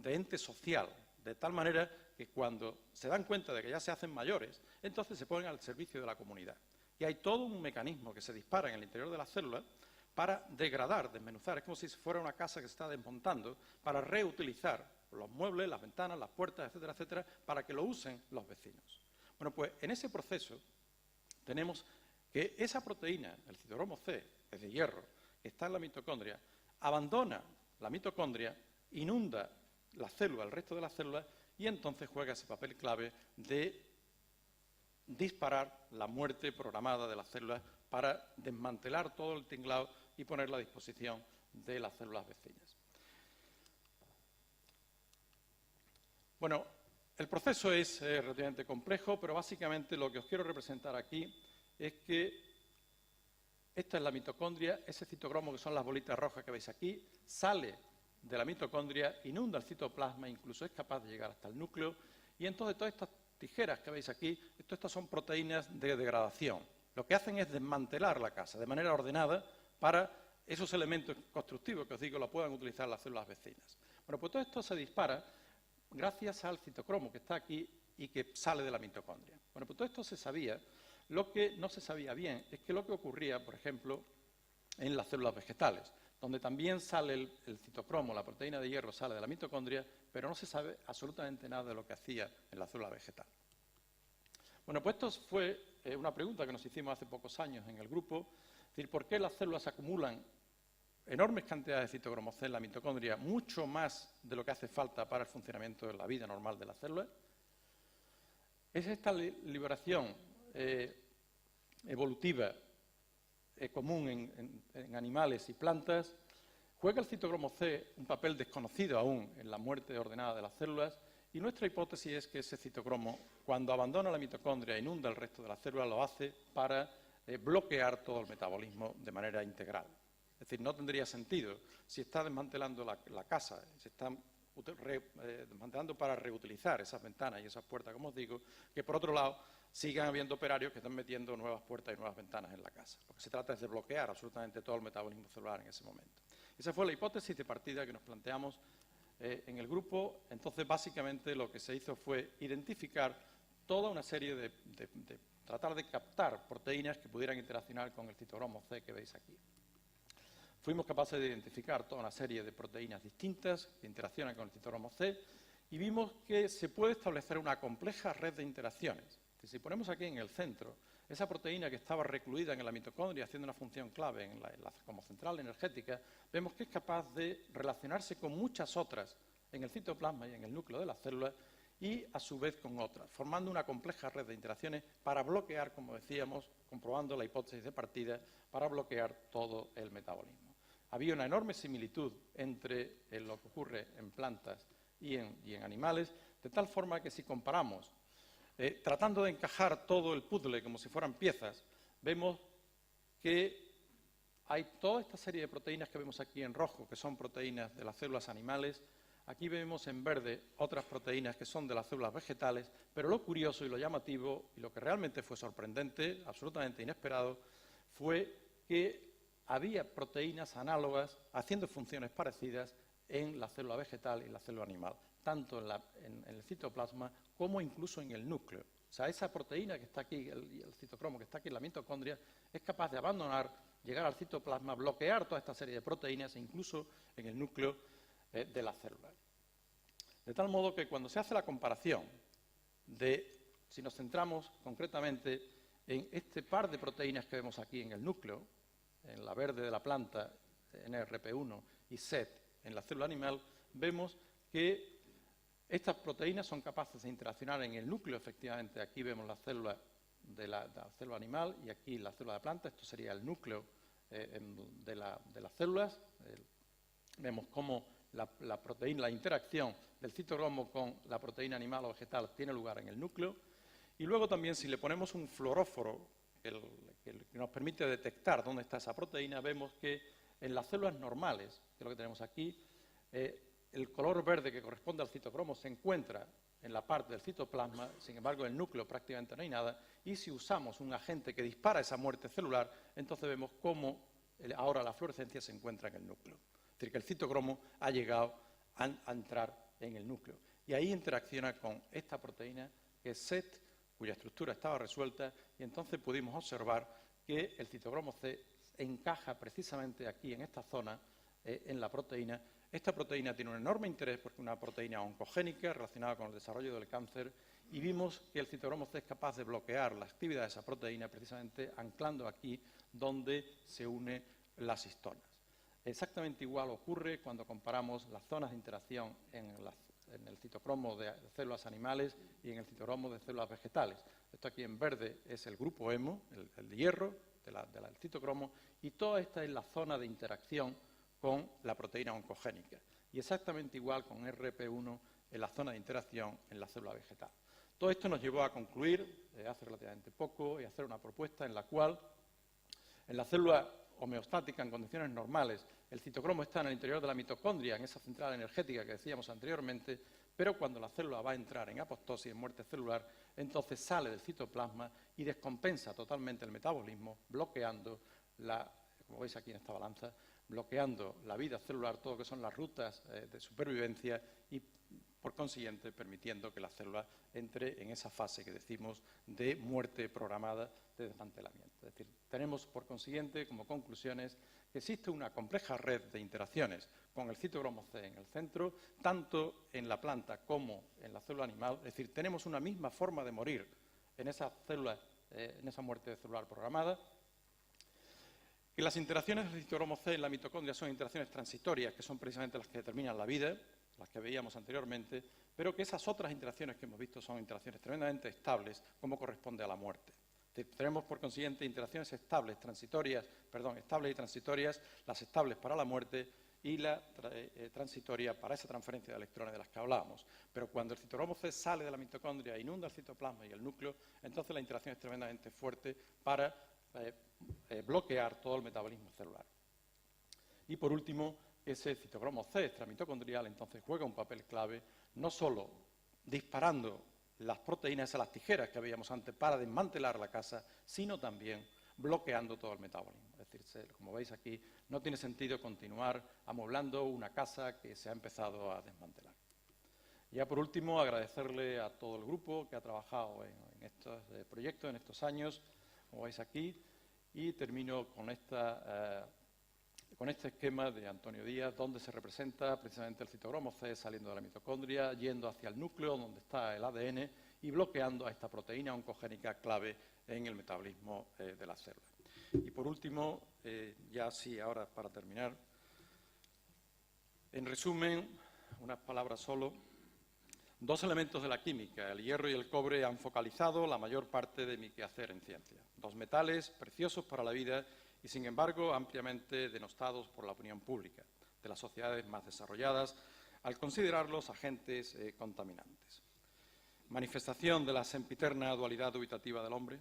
ente social, de tal manera que cuando se dan cuenta de que ya se hacen mayores, entonces se ponen al servicio de la comunidad. Y hay todo un mecanismo que se dispara en el interior de las células para degradar, desmenuzar. Es como si fuera una casa que se está desmontando para reutilizar los muebles, las ventanas, las puertas, etcétera, etcétera, para que lo usen los vecinos. Bueno, pues en ese proceso tenemos que esa proteína, el citocromo C, es de hierro, que está en la mitocondria, abandona la mitocondria, inunda la célula, el resto de las células, y entonces juega ese papel clave de disparar la muerte programada de las células para desmantelar todo el tinglado y ponerlo a disposición de las células vecinas. Bueno, el proceso es relativamente complejo, pero básicamente lo que os quiero representar aquí es que esta es la mitocondria, ese citocromo que son las bolitas rojas que veis aquí, sale de la mitocondria, inunda el citoplasma, incluso es capaz de llegar hasta el núcleo, y entonces todas estas tijeras que veis aquí, estas son proteínas de degradación. Lo que hacen es desmantelar la casa de manera ordenada para esos elementos constructivos que os digo lo puedan utilizar las células vecinas. Bueno, pues todo esto se dispara gracias al citocromo que está aquí y que sale de la mitocondria. Bueno, pues todo esto se sabía. Lo que no se sabía bien es que lo que ocurría, por ejemplo, en las células vegetales, donde también sale el citocromo, la proteína de hierro sale de la mitocondria, pero no se sabe absolutamente nada de lo que hacía en la célula vegetal. Bueno, pues esto fue una pregunta que nos hicimos hace pocos años en el grupo, es decir, ¿por qué las células acumulan enormes cantidades de citocromo C en la mitocondria, mucho más de lo que hace falta para el funcionamiento de la vida normal de las células? Es esta liberación evolutiva común en animales y plantas. Juega el citocromo C un papel desconocido aún en la muerte ordenada de las células, y nuestra hipótesis es que ese citocromo, cuando abandona la mitocondria e inunda el resto de las células, lo hace para bloquear todo el metabolismo de manera integral. Es decir, no tendría sentido si está desmantelando la casa, se está desmantelando para reutilizar esas ventanas y esas puertas, como os digo, que por otro lado sigan habiendo operarios que están metiendo nuevas puertas y nuevas ventanas en la casa. Lo que se trata es de bloquear absolutamente todo el metabolismo celular en ese momento. Esa fue la hipótesis de partida que nos planteamos en el grupo. Entonces, básicamente, lo que se hizo fue identificar toda una serie de tratar de captar proteínas que pudieran interaccionar con el citocromo C que veis aquí. Fuimos capaces de identificar toda una serie de proteínas distintas que interaccionan con el citocromo C y vimos que se puede establecer una compleja red de interacciones. Si ponemos aquí en el centro esa proteína que estaba recluida en la mitocondria haciendo una función clave como central energética, vemos que es capaz de relacionarse con muchas otras en el citoplasma y en el núcleo de las células y a su vez con otras, formando una compleja red de interacciones para bloquear, como decíamos, comprobando la hipótesis de partida, para bloquear todo el metabolismo. Había una enorme similitud entre lo que ocurre en plantas y en animales, de tal forma que si comparamos, tratando de encajar todo el puzzle como si fueran piezas, vemos que hay toda esta serie de proteínas que vemos aquí en rojo, que son proteínas de las células animales. Aquí vemos en verde otras proteínas que son de las células vegetales, pero lo curioso y lo llamativo, y lo que realmente fue sorprendente, absolutamente inesperado, fue que había proteínas análogas haciendo funciones parecidas en la célula vegetal y en la célula animal, tanto en el citoplasma como incluso en el núcleo. O sea, esa proteína que está aquí, el citocromo que está aquí en la mitocondria, es capaz de abandonar, llegar al citoplasma, bloquear toda esta serie de proteínas, e incluso en el núcleo de la célula. De tal modo que cuando se hace la comparación si nos centramos concretamente en este par de proteínas que vemos aquí en el núcleo, en la verde de la planta, NRP1, y SET en la célula animal, vemos que estas proteínas son capaces de interaccionar en el núcleo, efectivamente. Aquí vemos la célula de la célula animal y aquí la célula de planta. Esto sería el núcleo de las células. Vemos cómo la interacción del citocromo con la proteína animal o vegetal tiene lugar en el núcleo. Y luego también, si le ponemos un fluoróforo que nos permite detectar dónde está esa proteína, vemos que en las células normales, que es lo que tenemos aquí, el color verde que corresponde al citocromo se encuentra en la parte del citoplasma, sin embargo en el núcleo prácticamente no hay nada, y si usamos un agente que dispara esa muerte celular, entonces vemos cómo ahora la fluorescencia se encuentra en el núcleo. Es decir, que el citocromo ha llegado a entrar en el núcleo. Y ahí interacciona con esta proteína que es SET, cuya estructura estaba resuelta, y entonces pudimos observar que el citocromo C encaja precisamente aquí, en esta zona, en la proteína. Esta proteína tiene un enorme interés porque es una proteína oncogénica relacionada con el desarrollo del cáncer, y vimos que el citocromo C es capaz de bloquear la actividad de esa proteína precisamente anclando aquí donde se unen las histonas. Exactamente igual ocurre cuando comparamos las zonas de interacción en en el citocromo de células animales y en el citocromo de células vegetales. Esto aquí en verde es el grupo hemo, el de hierro del citocromo, y toda esta es la zona de interacción con la proteína oncogénica. Y exactamente igual con RP1 en la zona de interacción en la célula vegetal. Todo esto nos llevó a concluir, hace relativamente poco, y a hacer una propuesta en la cual, en la célula homeostática, en condiciones normales, el citocromo está en el interior de la mitocondria, en esa central energética que decíamos anteriormente, pero cuando la célula va a entrar en apoptosis, en muerte celular, entonces sale del citoplasma y descompensa totalmente el metabolismo, bloqueando como veis aquí en esta balanza, bloqueando la vida celular, todo lo que son las rutas de supervivencia y, por consiguiente, permitiendo que la célula entre en esa fase que decimos de muerte programada de desmantelamiento. Es decir, tenemos, por consiguiente, como conclusiones, que existe una compleja red de interacciones con el citocromo C en el centro, tanto en la planta como en la célula animal. Es decir, tenemos una misma forma de morir en esas células, en esa muerte celular programada. Que las interacciones del citocromo C en la mitocondria son interacciones transitorias, que son precisamente las que determinan la vida, las que veíamos anteriormente, pero que esas otras interacciones que hemos visto son interacciones tremendamente estables, como corresponde a la muerte. Tenemos, por consiguiente, interacciones estables y transitorias, las estables para la muerte y la transitoria para esa transferencia de electrones de las que hablábamos. Pero cuando el citocromo C sale de la mitocondria, inunda el citoplasma y el núcleo, entonces la interacción es tremendamente fuerte para bloquear todo el metabolismo celular. Y, por último, ese citocromo C extramitocondrial entonces juega un papel clave, no solo disparando las proteínas a las tijeras que veíamos antes para desmantelar la casa, sino también bloqueando todo el metabolismo. Es decir, como veis aquí, no tiene sentido continuar amoblando una casa que se ha empezado a desmantelar. Ya por último, agradecerle a todo el grupo que ha trabajado en estos proyectos, en estos años, como veis aquí, y termino con este esquema de Antonio Díaz, donde se representa precisamente el citocromo C saliendo de la mitocondria, yendo hacia el núcleo donde está el ADN y bloqueando a esta proteína oncogénica clave en el metabolismo de la célula. Y por último, ya sí, ahora para terminar, en resumen, unas palabras solo. Dos elementos de la química, el hierro y el cobre, han focalizado la mayor parte de mi quehacer en ciencia. Dos metales preciosos para la vida y, sin embargo, ampliamente denostados por la opinión pública de las sociedades más desarrolladas al considerarlos agentes contaminantes. Manifestación de la sempiterna dualidad dubitativa del hombre,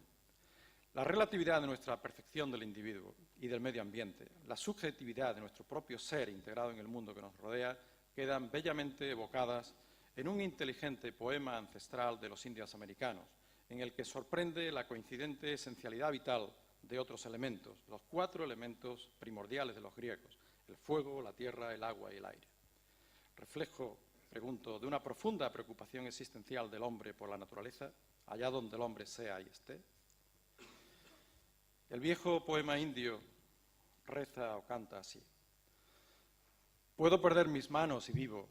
la relatividad de nuestra percepción del individuo y del medio ambiente, la subjetividad de nuestro propio ser integrado en el mundo que nos rodea, quedan bellamente evocadas en un inteligente poema ancestral de los indios americanos, en el que sorprende la coincidente esencialidad vital de otros elementos, los 4 elementos primordiales de los griegos: el fuego, la tierra, el agua y el aire. Reflejo, pregunto, de una profunda preocupación existencial del hombre por la naturaleza, allá donde el hombre sea y esté. El viejo poema indio reza o canta así: puedo perder mis manos y vivo,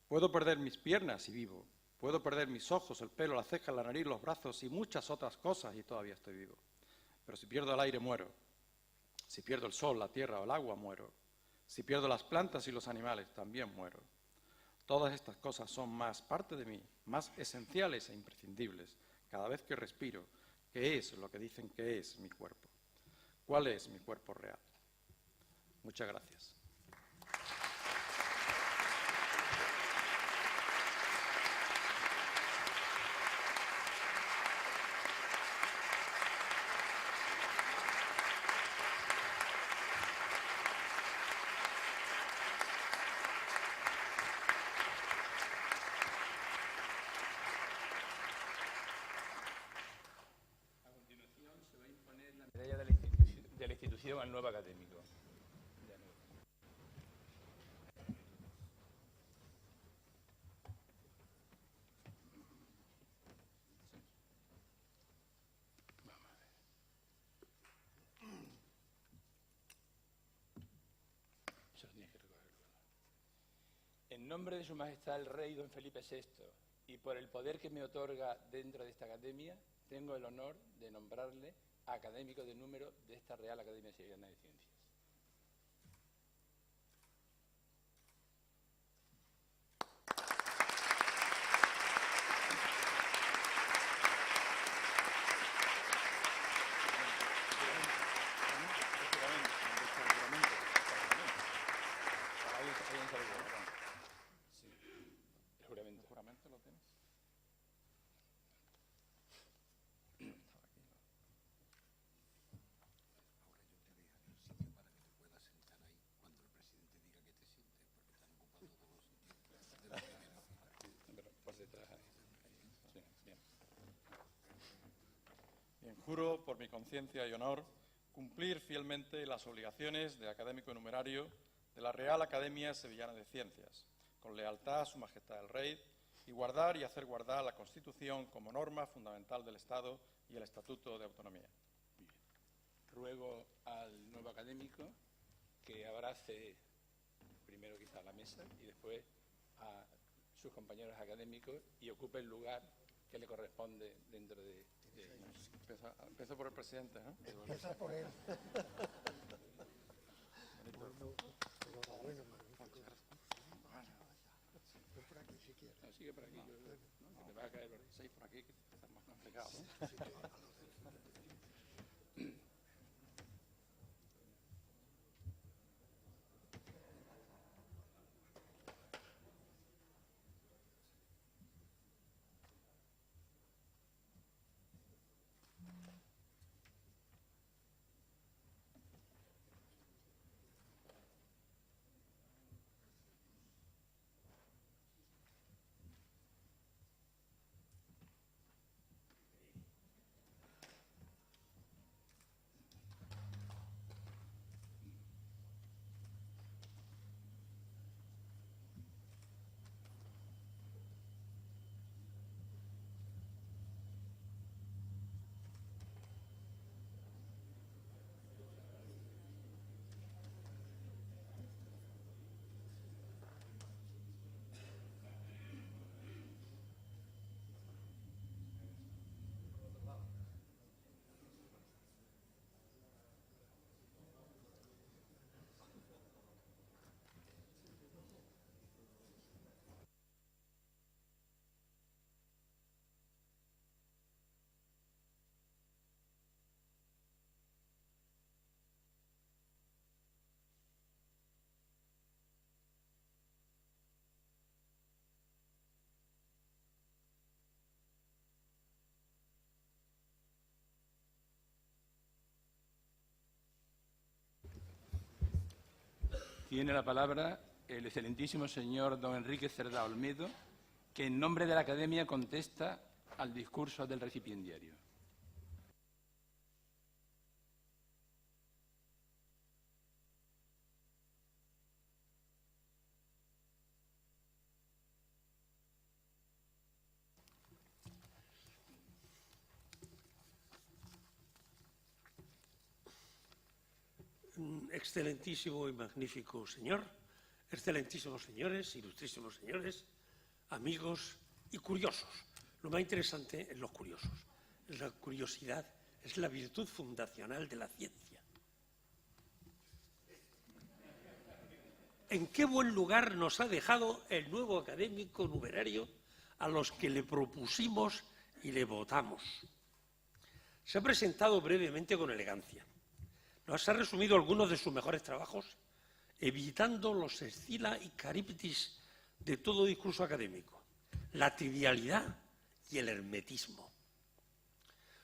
puedo perder mis piernas y vivo, puedo perder mis ojos, el pelo, la ceja, la nariz, los brazos y muchas otras cosas y todavía estoy vivo. Pero si pierdo el aire, muero. Si pierdo el sol, la tierra o el agua, muero. Si pierdo las plantas y los animales, también muero. Todas estas cosas son más parte de mí, más esenciales e imprescindibles cada vez que respiro, que es lo que dicen que es mi cuerpo. ¿Cuál es mi cuerpo real? Muchas gracias. De la institución al nuevo académico. En nombre de Su Majestad el Rey Don Felipe VI y por el poder que me otorga dentro de esta academia, tengo el honor de nombrarle académico de número de esta Real Academia Sevillana de Ciencias. Juro, por mi conciencia y honor, cumplir fielmente las obligaciones de académico numerario de la Real Academia Sevillana de Ciencias, con lealtad a Su Majestad el Rey, y guardar y hacer guardar la Constitución como norma fundamental del Estado y el Estatuto de Autonomía. Ruego al nuevo académico que abrace primero quizá la mesa y después a sus compañeros académicos y ocupe el lugar que le corresponde dentro de ellos. Empiezo por el presidente, ¿no? Empieza por él. Ven por aquí si quieres. No, sigue por aquí, ¿no? Te va a caer por ahí. Sí, por aquí, que está más complicado. Tiene la palabra el excelentísimo señor don Enrique Cerdá Olmedo, que en nombre de la Academia contesta al discurso del recipiendario. Excelentísimo y magnífico señor, excelentísimos señores, ilustrísimos señores, amigos y curiosos. Lo más interesante es los curiosos. La curiosidad es la virtud fundacional de la ciencia. ¿En qué buen lugar nos ha dejado el nuevo académico numerario a los que le propusimos y le votamos? Se ha presentado brevemente con elegancia. Nos ha resumido algunos de sus mejores trabajos, evitando los escila y cariptis de todo discurso académico, la trivialidad y el hermetismo.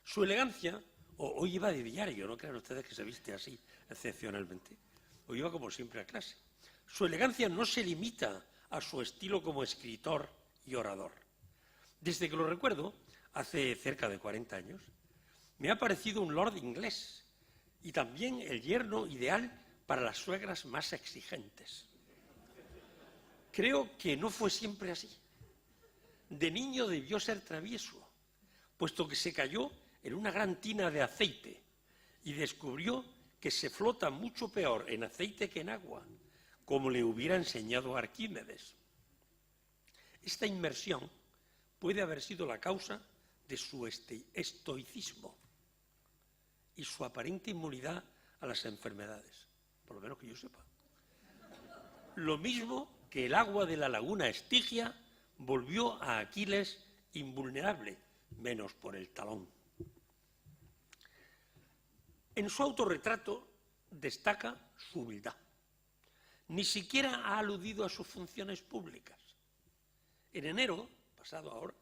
Su elegancia, hoy iba de diario, no crean ustedes que se viste así excepcionalmente, hoy iba como siempre a clase. Su elegancia no se limita a su estilo como escritor y orador. Desde que lo recuerdo, hace cerca de 40 años, me ha parecido un lord inglés, y también el yerno ideal para las suegras más exigentes. Creo que no fue siempre así. De niño debió ser travieso, puesto que se cayó en una gran tina de aceite y descubrió que se flota mucho peor en aceite que en agua, como le hubiera enseñado Arquímedes. Esta inmersión puede haber sido la causa de su estoicismo y su aparente inmunidad a las enfermedades, por lo menos que yo sepa. Lo mismo que el agua de la laguna Estigia volvió a Aquiles invulnerable, menos por el talón. En su autorretrato destaca su humildad. Ni siquiera ha aludido a sus funciones públicas. En enero, pasado ahora,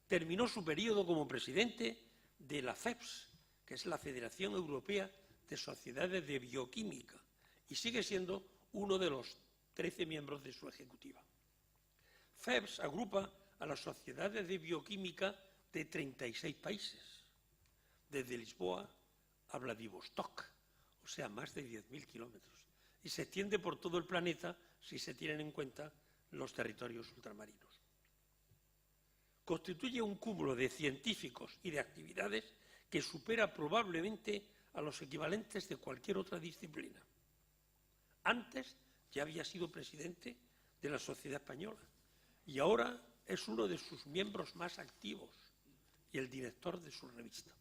terminó su periodo como presidente de la FEBS, que es la Federación Europea de Sociedades de Bioquímica, y sigue siendo uno de los 13 miembros de su ejecutiva. FEBS agrupa a las sociedades de bioquímica de 36 países. desde Lisboa a Vladivostok, o sea, más de 10.000 kilómetros, y se extiende por todo el planeta si se tienen en cuenta los territorios ultramarinos. Constituye un cúmulo de científicos y de actividades que supera probablemente a los equivalentes de cualquier otra disciplina. Antes ya había sido presidente de la Sociedad Española y ahora es uno de sus miembros más activos y el director de su revista.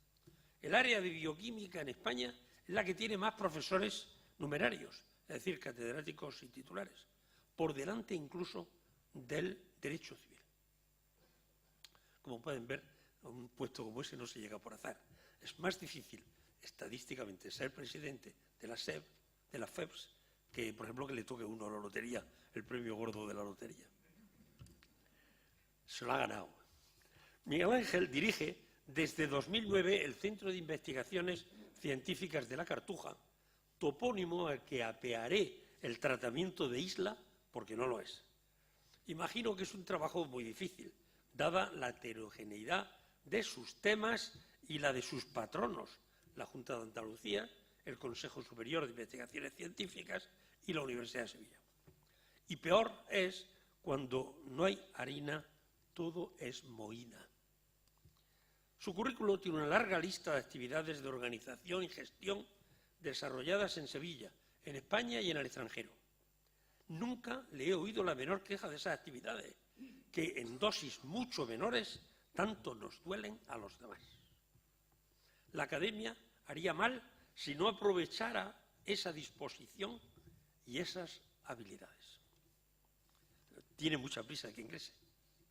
El área de bioquímica en España es la que tiene más profesores numerarios, es decir, catedráticos y titulares, por delante incluso del derecho civil. Como pueden ver, a un puesto como ese no se llega por azar. Es más difícil estadísticamente ser presidente de la SEB, de la FEBS, que, por ejemplo, que le toque a uno a la lotería, el premio gordo de la lotería. Se lo ha ganado. Miguel Ángel dirige desde 2009 el Centro de Investigaciones Científicas de la Cartuja, topónimo al que apearé el tratamiento de isla, porque no lo es. Imagino que es un trabajo muy difícil, dada la heterogeneidad de sus temas y la de sus patronos, la Junta de Andalucía, el Consejo Superior de Investigaciones Científicas y la Universidad de Sevilla. Y peor es cuando no hay harina, todo es mohina. Su currículo tiene una larga lista de actividades de organización y gestión desarrolladas en Sevilla, en España y en el extranjero. Nunca le he oído la menor queja de esas actividades, que en dosis mucho menores tanto nos duelen a los demás. La Academia haría mal si no aprovechara esa disposición y esas habilidades. Tiene mucha prisa de que ingrese,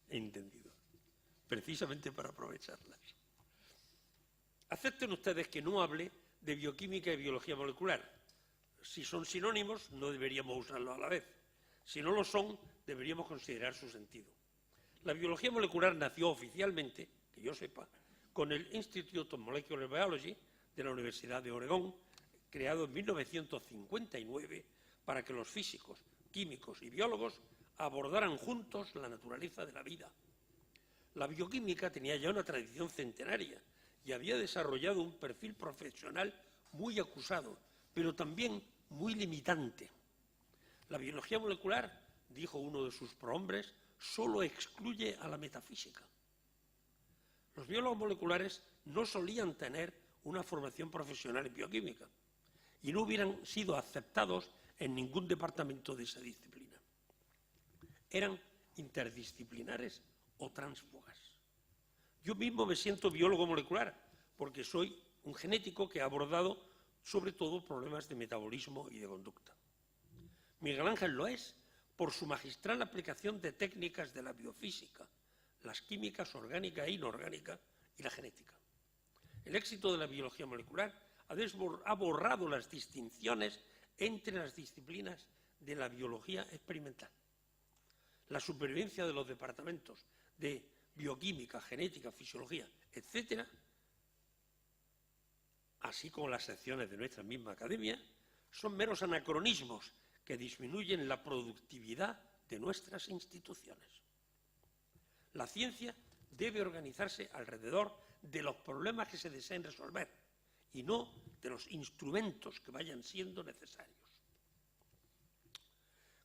he entendido, precisamente para aprovecharlas. Acepten ustedes que no hable de bioquímica y biología molecular. Si son sinónimos, no deberíamos usarlos a la vez. Si no lo son, deberíamos considerar su sentido. La biología molecular nació oficialmente, que yo sepa, con el Institute of Molecular Biology de la Universidad de Oregón, creado en 1959 para que los físicos, químicos y biólogos abordaran juntos la naturaleza de la vida. La bioquímica tenía ya una tradición centenaria y había desarrollado un perfil profesional muy acusado, pero también muy limitante. La biología molecular, dijo uno de sus prohombres, solo excluye a la metafísica. Los biólogos moleculares no solían tener una formación profesional en bioquímica y no hubieran sido aceptados en ningún departamento de esa disciplina. Eran interdisciplinares o tránsfugas. Yo mismo me siento biólogo molecular porque soy un genético que ha abordado sobre todo problemas de metabolismo y de conducta. Miguel Ángel lo es por su magistral aplicación de técnicas de la biofísica, las químicas orgánica e inorgánica y la genética. El éxito de la biología molecular ha borrado las distinciones entre las disciplinas de la biología experimental. La supervivencia de los departamentos de bioquímica, genética, fisiología, etcétera, así como las secciones de nuestra misma academia, son meros anacronismos que disminuyen la productividad de nuestras instituciones. La ciencia debe organizarse alrededor de los problemas que se deseen resolver y no de los instrumentos que vayan siendo necesarios.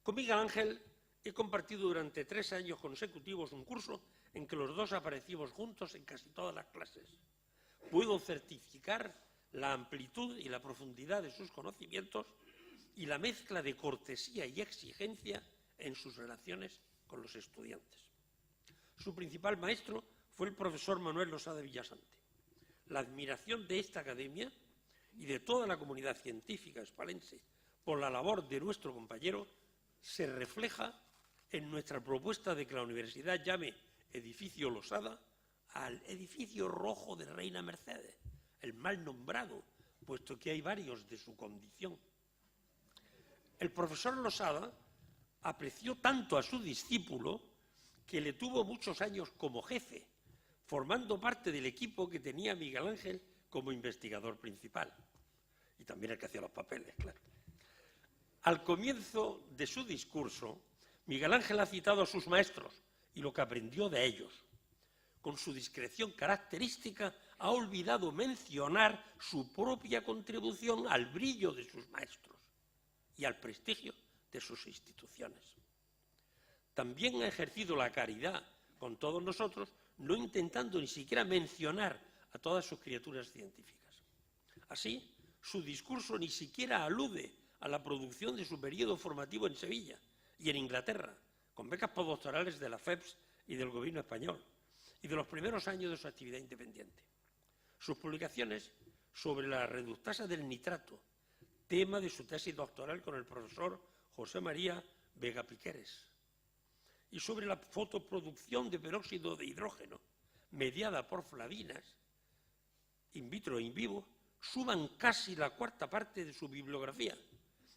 Con Miguel Ángel he compartido durante 3 años consecutivos un curso en que los dos aparecimos juntos en casi todas las clases. Puedo certificar la amplitud y la profundidad de sus conocimientos y la mezcla de cortesía y exigencia en sus relaciones con los estudiantes. Su principal maestro fue el profesor Manuel Losada Villasante. La admiración de esta academia y de toda la comunidad científica hispalense por la labor de nuestro compañero se refleja en nuestra propuesta de que la universidad llame edificio Losada al edificio rojo de Reina Mercedes, el mal nombrado, puesto que hay varios de su condición. El profesor Losada apreció tanto a su discípulo que le tuvo muchos años como jefe, formando parte del equipo que tenía Miguel Ángel como investigador principal. Y también el que hacía los papeles, claro. Al comienzo de su discurso, Miguel Ángel ha citado a sus maestros y lo que aprendió de ellos. con su discreción característica, ha olvidado mencionar su propia contribución al brillo de sus maestros y al prestigio de sus instituciones. También ha ejercido la caridad con todos nosotros, no intentando ni siquiera mencionar a todas sus criaturas científicas. Así, su discurso ni siquiera alude a la producción de su periodo formativo en Sevilla y en Inglaterra, con becas postdoctorales de la FEPS y del Gobierno español, y de los primeros años de su actividad independiente. Sus publicaciones sobre la reductasa del nitrato, tema de su tesis doctoral con el profesor José María Vega Piqueres, y sobre la fotoproducción de peróxido de hidrógeno mediada por flavinas, in vitro e in vivo, suman casi la cuarta parte de su bibliografía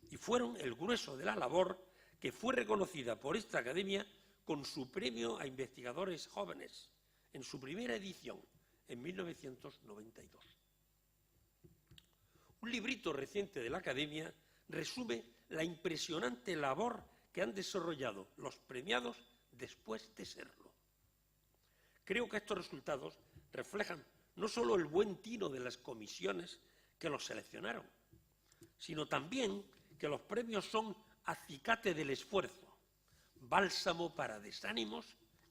y fueron el grueso de la labor que fue reconocida por esta academia con su premio a investigadores jóvenes en su primera edición, en 1992. Un librito reciente de la academia resume la impresionante labor que han desarrollado los premiados después de serlo. Creo que estos resultados reflejan no solo el buen tino de las comisiones que los seleccionaron, sino también que los premios son acicate del esfuerzo, bálsamo para desánimos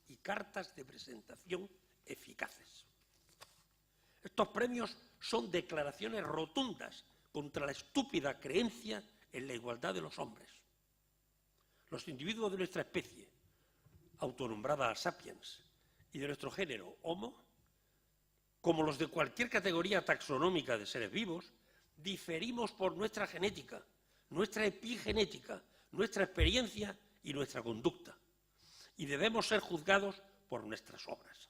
y cartas de presentación eficaces. Estos premios son declaraciones rotundas contra la estúpida creencia en la igualdad de los hombres. Los individuos de nuestra especie, autonombrada sapiens, y de nuestro género, Homo, como los de cualquier categoría taxonómica de seres vivos, diferimos por nuestra genética, nuestra epigenética, nuestra experiencia y nuestra conducta, y debemos ser juzgados por nuestras obras.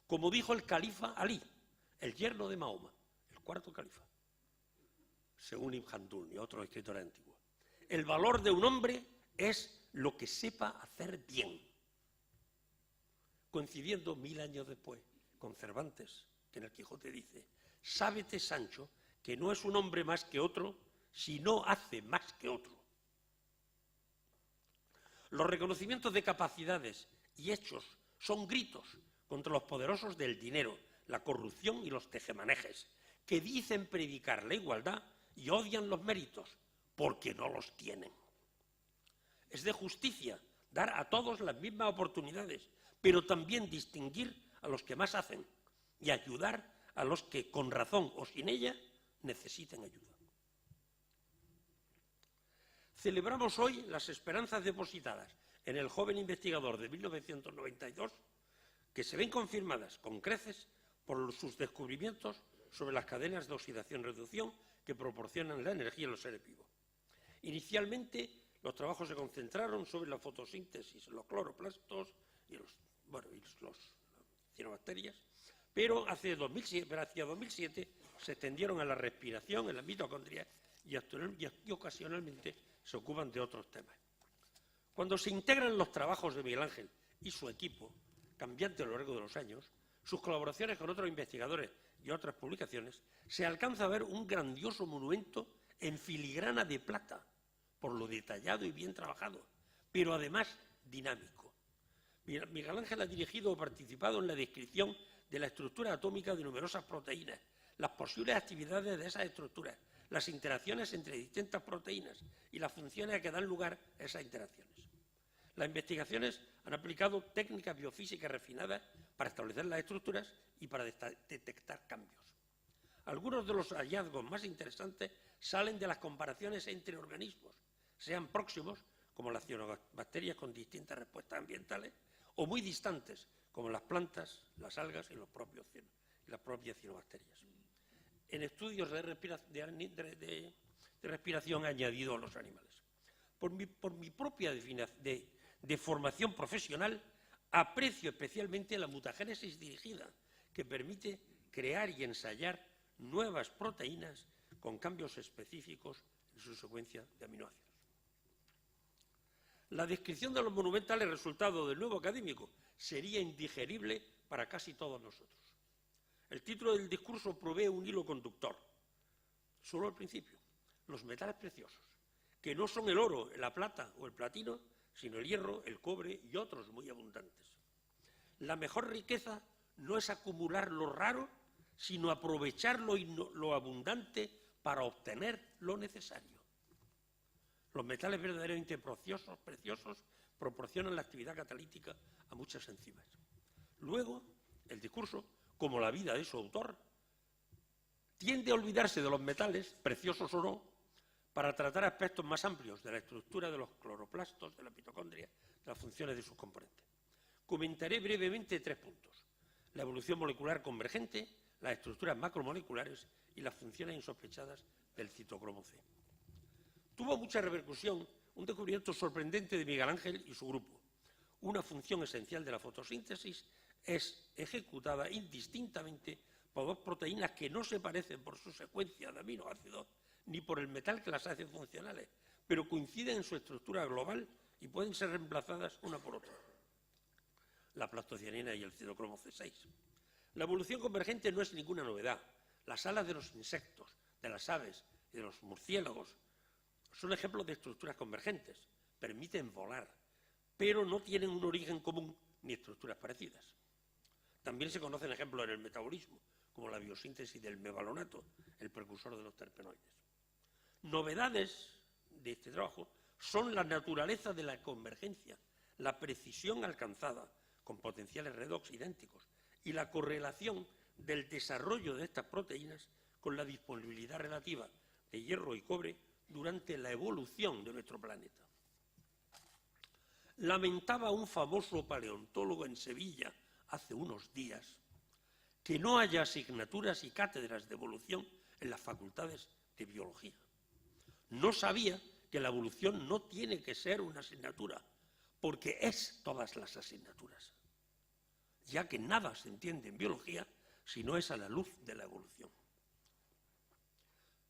Como dijo el califa Ali, el yerno de Mahoma, el cuarto califa, según Ibn Khaldun y otros escritores antiguos, el valor de un hombre es lo que sepa hacer bien. Coincidiendo 1000 años después con Cervantes, que en el Quijote dice: sábete, Sancho, que no es un hombre más que otro, si no hace más que otro. Los reconocimientos de capacidades y hechos son gritos contra los poderosos del dinero, la corrupción y los tejemanejes, que dicen predicar la igualdad y odian los méritos porque no los tienen. Es de justicia dar a todos las mismas oportunidades, pero también distinguir a los que más hacen y ayudar a los que, con razón o sin ella, necesiten ayuda. Celebramos hoy las esperanzas depositadas en el joven investigador de 1992, que se ven confirmadas con creces por sus descubrimientos sobre las cadenas de oxidación-reducción que proporcionan la energía en los seres vivos. Inicialmente, los trabajos se concentraron sobre la fotosíntesis, los cloroplastos y los cianobacterias, pero hacia 2007 se extendieron a la respiración, en la mitocondria, y ocasionalmente se ocupan de otros temas. Cuando se integran los trabajos de Miguel Ángel y su equipo, cambiante a lo largo de los años, sus colaboraciones con otros investigadores y otras publicaciones, se alcanza a ver un grandioso monumento en filigrana de plata, por lo detallado y bien trabajado, pero además dinámico. Miguel Ángel ha dirigido o participado en la descripción de la estructura atómica de numerosas proteínas, las posibles actividades de esas estructuras, las interacciones entre distintas proteínas y las funciones a que dan lugar a esas interacciones. Las investigaciones han aplicado técnicas biofísicas refinadas para establecer las estructuras y para detectar cambios. Algunos de los hallazgos más interesantes salen de las comparaciones entre organismos, sean próximos, como las cianobacterias con distintas respuestas ambientales, o muy distantes, como las plantas, las algas y las propias cianobacterias. En estudios de respiración añadido a los animales. Por mi propia de formación profesional, aprecio especialmente la mutagénesis dirigida, que permite crear y ensayar nuevas proteínas con cambios específicos en su secuencia de aminoácidos. La descripción de los monumentales resultados del nuevo académico sería indigerible para casi todos nosotros. El título del discurso provee un hilo conductor. Solo al principio, los metales preciosos, que no son el oro, la plata o el platino, sino el hierro, el cobre y otros muy abundantes. La mejor riqueza no es acumular lo raro, sino aprovechar lo abundante para obtener lo necesario. Los metales verdaderamente preciosos proporcionan la actividad catalítica a muchas enzimas. Luego, el discurso, como la vida de su autor, tiende a olvidarse de los metales, preciosos o no, para tratar aspectos más amplios de la estructura de los cloroplastos, de la mitocondria, de las funciones de sus componentes. Comentaré brevemente 3 puntos: la evolución molecular convergente, las estructuras macromoleculares y las funciones insospechadas del citocromo C. Tuvo mucha repercusión un descubrimiento sorprendente de Miguel Ángel y su grupo. Una función esencial de la fotosíntesis es ejecutada indistintamente por 2 proteínas que no se parecen por su secuencia de aminoácidos ni por el metal que las hace funcionales, pero coinciden en su estructura global y pueden ser reemplazadas una por otra: la plastocianina y el citocromo C6. La evolución convergente no es ninguna novedad. Las alas de los insectos, de las aves y de los murciélagos son ejemplos de estructuras convergentes. Permiten volar, pero no tienen un origen común ni estructuras parecidas. También se conocen ejemplos en el metabolismo, como la biosíntesis del mevalonato, el precursor de los terpenoides. Novedades de este trabajo son la naturaleza de la convergencia, la precisión alcanzada con potenciales redox idénticos y la correlación del desarrollo de estas proteínas con la disponibilidad relativa de hierro y cobre durante la evolución de nuestro planeta. Lamentaba un famoso paleontólogo en Sevilla hace unos días que no haya asignaturas y cátedras de evolución en las facultades de biología. No sabía que la evolución no tiene que ser una asignatura, porque es todas las asignaturas, ya que nada se entiende en biología si no es a la luz de la evolución.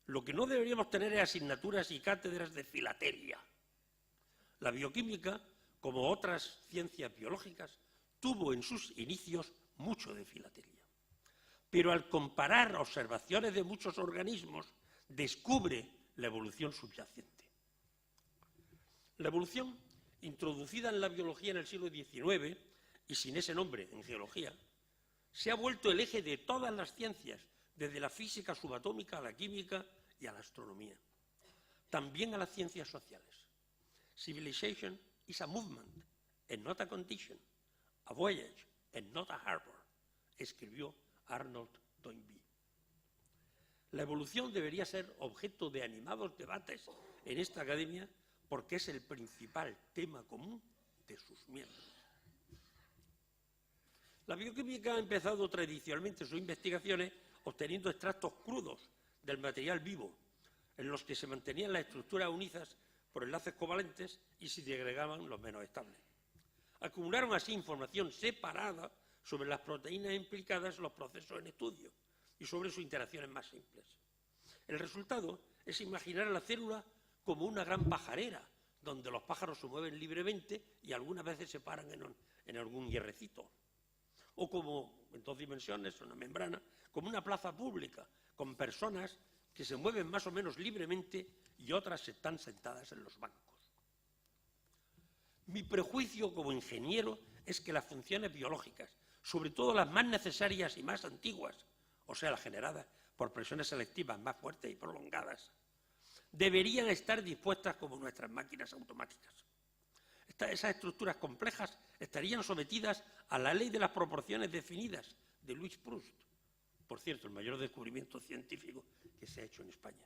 Lo que no deberíamos tener es asignaturas y cátedras de filatelia. La bioquímica, como otras ciencias biológicas, tuvo en sus inicios mucho de filatelia. Pero al comparar observaciones de muchos organismos, descubre la evolución subyacente. La evolución, introducida en la biología en el siglo XIX, y sin ese nombre en geología, se ha vuelto el eje de todas las ciencias, desde la física subatómica a la química y a la astronomía. También a las ciencias sociales. Civilization is a movement and not a condition, a voyage and not a harbor, escribió Arnold Toynbee. La evolución debería ser objeto de animados debates en esta academia porque es el principal tema común de sus miembros. La bioquímica ha empezado tradicionalmente sus investigaciones obteniendo extractos crudos del material vivo, en los que se mantenían las estructuras unidas por enlaces covalentes y se segregaban los menos estables. Acumularon así información separada sobre las proteínas implicadas en los procesos en estudio y sobre sus interacciones más simples. El resultado es imaginar a la célula como una gran pajarera, donde los pájaros se mueven libremente y algunas veces se paran en algún hierrecito. O como, en 2 dimensiones, una membrana, como una plaza pública, con personas que se mueven más o menos libremente y otras están sentadas en los bancos. Mi prejuicio como ingeniero es que las funciones biológicas, sobre todo las más necesarias y más antiguas, o sea, las generadas por presiones selectivas más fuertes y prolongadas, deberían estar dispuestas como nuestras máquinas automáticas. Esas estructuras complejas estarían sometidas a la ley de las proporciones definidas de Louis Proust, por cierto, el mayor descubrimiento científico que se ha hecho en España.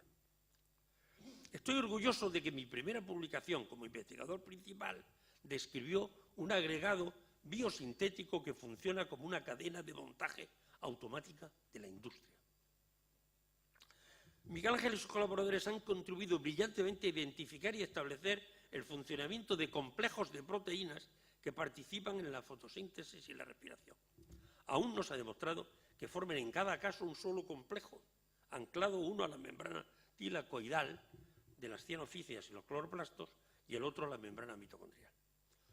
Estoy orgulloso de que mi primera publicación como investigador principal describió un agregado biosintético que funciona como una cadena de montaje automática de la industria. Miguel Ángel y sus colaboradores han contribuido brillantemente a identificar y establecer el funcionamiento de complejos de proteínas que participan en la fotosíntesis y la respiración. Aún no se ha demostrado que formen en cada caso un solo complejo, anclado uno a la membrana tilacoidal de las cianofíceas y los cloroplastos y el otro a la membrana mitocondrial.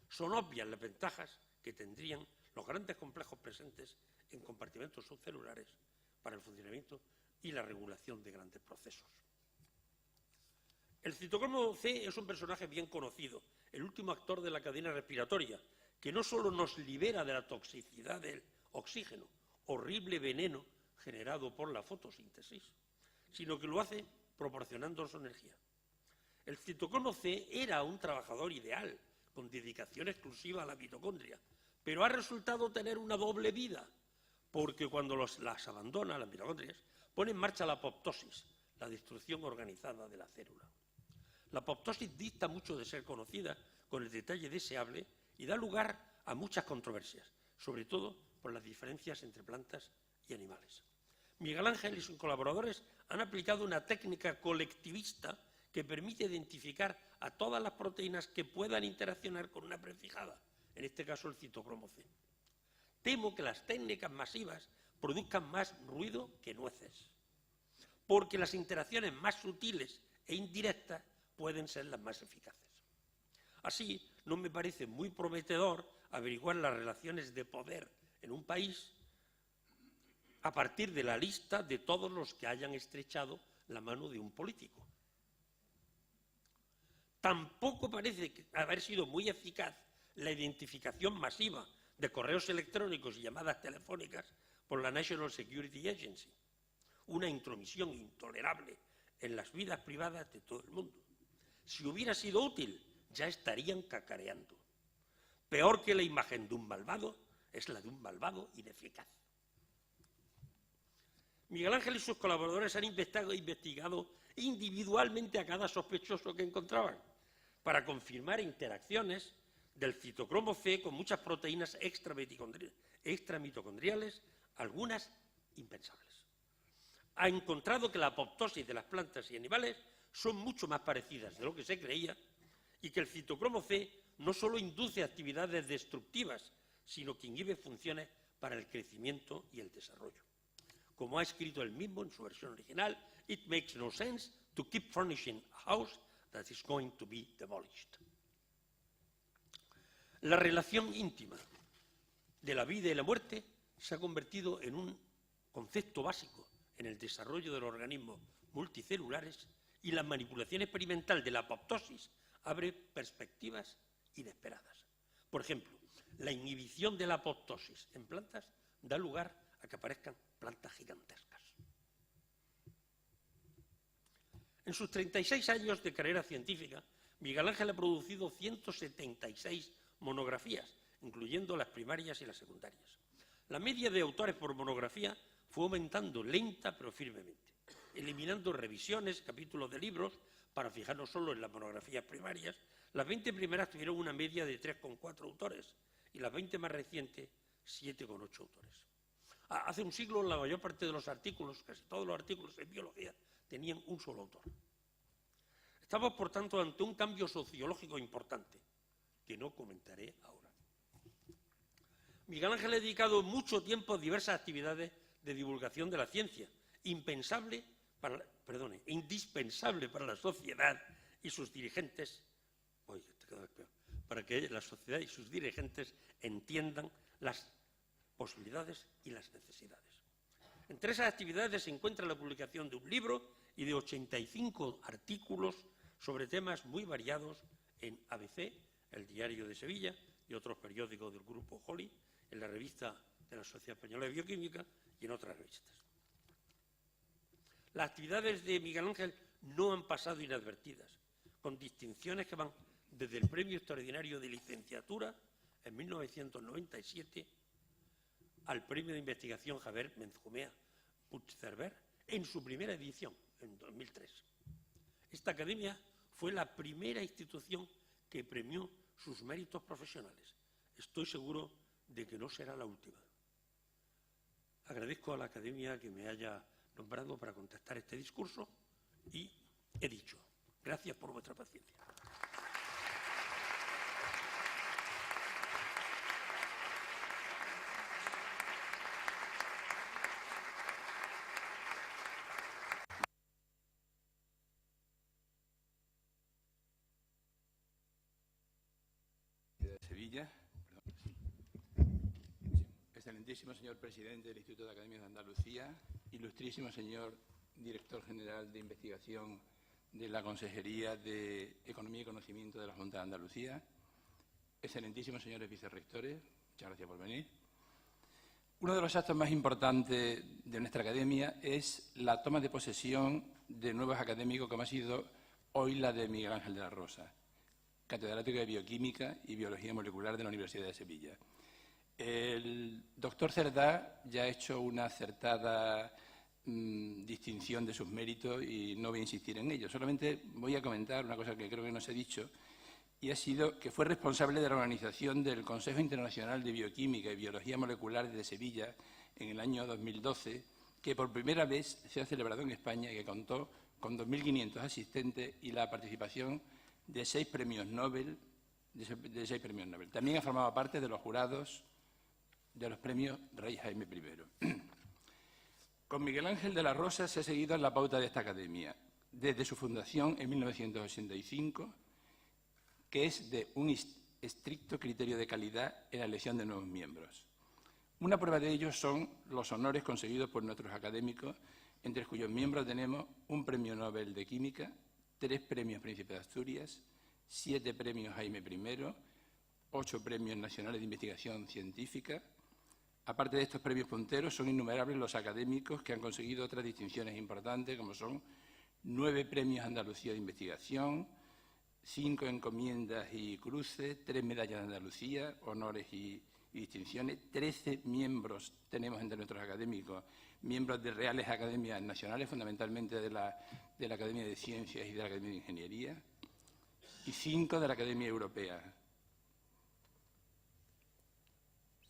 Son obvias las ventajas que tendrían los grandes complejos presentes en compartimentos subcelulares para el funcionamiento y la regulación de grandes procesos. El citocromo C es un personaje bien conocido, el último actor de la cadena respiratoria, que no solo nos libera de la toxicidad del oxígeno, horrible veneno generado por la fotosíntesis, sino que lo hace proporcionando su energía. El citocromo C era un trabajador ideal, con dedicación exclusiva a la mitocondria, pero ha resultado tener una doble vida, porque cuando las abandona, las mitocondrias, pone en marcha la apoptosis, la destrucción organizada de la célula. La apoptosis dista mucho de ser conocida con el detalle deseable y da lugar a muchas controversias, sobre todo por las diferencias entre plantas y animales. Miguel Ángel y sus colaboradores han aplicado una técnica colectivista que permite identificar a todas las proteínas que puedan interaccionar con una prefijada, en este caso el citocromo C. Temo que las técnicas masivas produzcan más ruido que nueces, porque las interacciones más sutiles e indirectas pueden ser las más eficaces. Así, no me parece muy prometedor averiguar las relaciones de poder en un país a partir de la lista de todos los que hayan estrechado la mano de un político. Tampoco parece haber sido muy eficaz la identificación masiva de correos electrónicos y llamadas telefónicas por la National Security Agency, una intromisión intolerable en las vidas privadas de todo el mundo. Si hubiera sido útil, ya estarían cacareando. Peor que la imagen de un malvado es la de un malvado ineficaz. Miguel Ángel y sus colaboradores han investigado individualmente a cada sospechoso que encontraban para confirmar interacciones del citocromo C con muchas proteínas extramitocondriales, algunas impensables. Ha encontrado que la apoptosis de las plantas y animales son mucho más parecidas de lo que se creía y que el citocromo C no solo induce actividades destructivas, sino que inhibe funciones para el crecimiento y el desarrollo. Como ha escrito él mismo en su versión original, "It makes no sense to keep furnishing a house that is going to be demolished". La relación íntima de la vida y la muerte se ha convertido en un concepto básico en el desarrollo de los organismos multicelulares y la manipulación experimental de la apoptosis abre perspectivas inesperadas. Por ejemplo, la inhibición de la apoptosis en plantas da lugar a que aparezcan plantas gigantescas. En sus 36 años de carrera científica, Miguel Ángel ha producido 176 monografías, incluyendo las primarias y las secundarias. La media de autores por monografía fue aumentando lenta pero firmemente, eliminando revisiones, capítulos de libros, para fijarnos solo en las monografías primarias. Las 20 primeras tuvieron una media de 3,4 autores y las 20 más recientes 7,8 autores. Hace un siglo la mayor parte de los artículos, casi todos los artículos en biología, tenían un solo autor. Estamos, por tanto, ante un cambio sociológico importante, que no comentaré ahora. Miguel Ángel ha dedicado mucho tiempo a diversas actividades de divulgación de la ciencia, indispensable para la sociedad y sus dirigentes, para que la sociedad y sus dirigentes entiendan las posibilidades y las necesidades. Entre esas actividades se encuentra la publicación de un libro y de 85 artículos sobre temas muy variados en ABC, el Diario de Sevilla y otros periódicos del Grupo Holly, en la revista de la Sociedad Española de Bioquímica y en otras revistas. Las actividades de Miguel Ángel no han pasado inadvertidas, con distinciones que van desde el Premio Extraordinario de Licenciatura en 1997 al Premio de Investigación Javier Benjumea Puigcerver en su primera edición, en 2003. Esta academia fue la primera institución que premió sus méritos profesionales. Estoy seguro de que no será la última. Agradezco a la academia que me haya nombrado para contestar este discurso y he dicho. Gracias por vuestra paciencia. Sevilla. Excelentísimo señor presidente del Instituto de Academias de Andalucía, ilustrísimo señor director general de investigación de la Consejería de Economía y Conocimiento de la Junta de Andalucía, excelentísimos señores vicerrectores, muchas gracias por venir. Uno de los actos más importantes de nuestra academia es la toma de posesión de nuevos académicos, como ha sido hoy la de Miguel Ángel de la Rosa, catedrático de Bioquímica y Biología Molecular de la Universidad de Sevilla. El doctor Cerdá ya ha hecho una acertada distinción de sus méritos y no voy a insistir en ello. Solamente voy a comentar una cosa que creo que no se ha dicho, y ha sido que fue responsable de la organización del Consejo Internacional de Bioquímica y Biología Molecular de Sevilla en el año 2012, que por primera vez se ha celebrado en España y que contó con 2.500 asistentes y la participación de 6 premios Nobel. También ha formado parte de los jurados de los premios Rey Jaime I. Con Miguel Ángel de la Rosa se ha seguido en la pauta de esta academia desde su fundación en 1985, que es de un estricto criterio de calidad en la elección de nuevos miembros. Una prueba de ello son los honores conseguidos por nuestros académicos, entre cuyos miembros tenemos un premio Nobel de Química, 3 premios Príncipe de Asturias, 7 premios Jaime I, 8 premios nacionales de investigación científica. Aparte de estos premios punteros, son innumerables los académicos que han conseguido otras distinciones importantes, como son 9 premios Andalucía de investigación, 5 encomiendas y cruces, 3 medallas de Andalucía, honores y distinciones, 13 miembros tenemos entre nuestros académicos, miembros de reales academias nacionales, fundamentalmente de la Academia de Ciencias y de la Academia de Ingeniería, y 5 de la Academia Europea.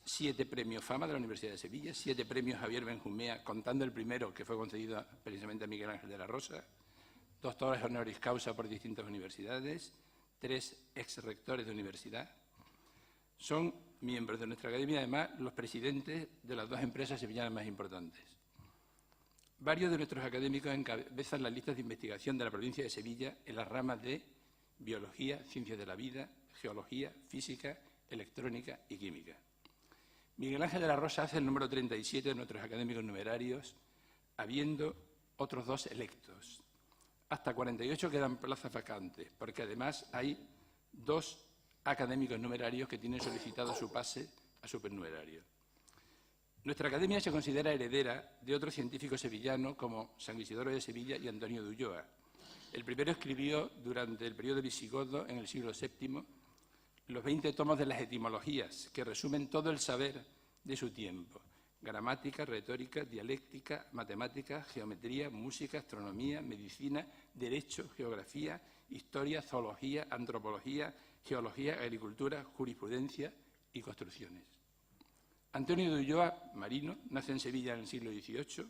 7 premios Fama de la Universidad de Sevilla, 7 premios Javier Benjumea, contando el primero, que fue concedido precisamente a Miguel Ángel de la Rosa, doctores honoris causa por distintas universidades, 3 ex-rectores de universidad. Son miembros de nuestra academia, además, los presidentes de las 2 empresas sevillanas más importantes. Varios de nuestros académicos encabezan las listas de investigación de la provincia de Sevilla en las ramas de Biología, Ciencias de la Vida, Geología, Física, Electrónica y Química. Miguel Ángel de la Rosa hace el número 37 de nuestros académicos numerarios, habiendo otros 2 electos. Hasta 48 quedan plazas vacantes, porque además hay 2 académicos numerarios que tienen solicitado su pase a supernumerario. Nuestra academia se considera heredera de otros científicos sevillanos como San Isidoro de Sevilla y Antonio de Ulloa. El primero escribió durante el periodo visigodo, en el siglo VII, los 20 tomos de las etimologías, que resumen todo el saber de su tiempo: gramática, retórica, dialéctica, matemática, geometría, música, astronomía, medicina, derecho, geografía, historia, zoología, antropología, geología, agricultura, jurisprudencia y construcciones. Antonio de Ulloa, marino, nace en Sevilla en el siglo XVIII,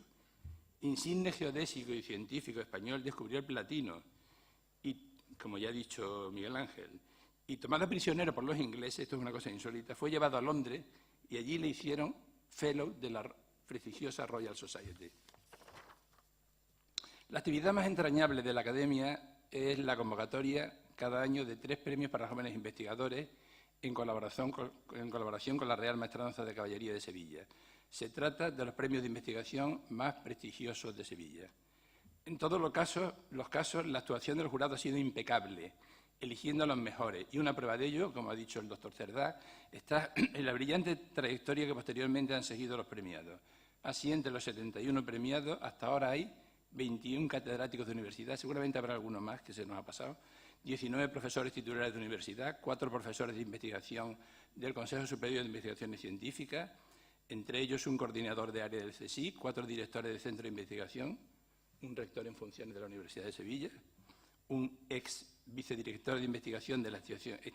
insigne geodésico y científico español, descubrió el platino y, como ya ha dicho Miguel Ángel, y tomado prisionero por los ingleses, esto es una cosa insólita, fue llevado a Londres y allí le hicieron Fellow de la prestigiosa Royal Society. La actividad más entrañable de la Academia es la convocatoria cada año de 3 premios para jóvenes investigadores en colaboración con la Real Maestranza de Caballería de Sevilla. Se trata de los premios de investigación más prestigiosos de Sevilla. En todos los casos, la actuación del jurado ha sido impecable, eligiendo a los mejores. Y una prueba de ello, como ha dicho el doctor Cerdá, está en la brillante trayectoria que posteriormente han seguido los premiados. Así, entre los 71 premiados, hasta ahora hay 21 catedráticos de universidad, seguramente habrá alguno más que se nos ha pasado, 19 profesores titulares de universidad, 4 profesores de investigación del Consejo Superior de Investigaciones Científicas, entre ellos un coordinador de área del CSIC, 4 directores de centro de investigación, un rector en funciones de la Universidad de Sevilla, un ex vicedirector de investigación de la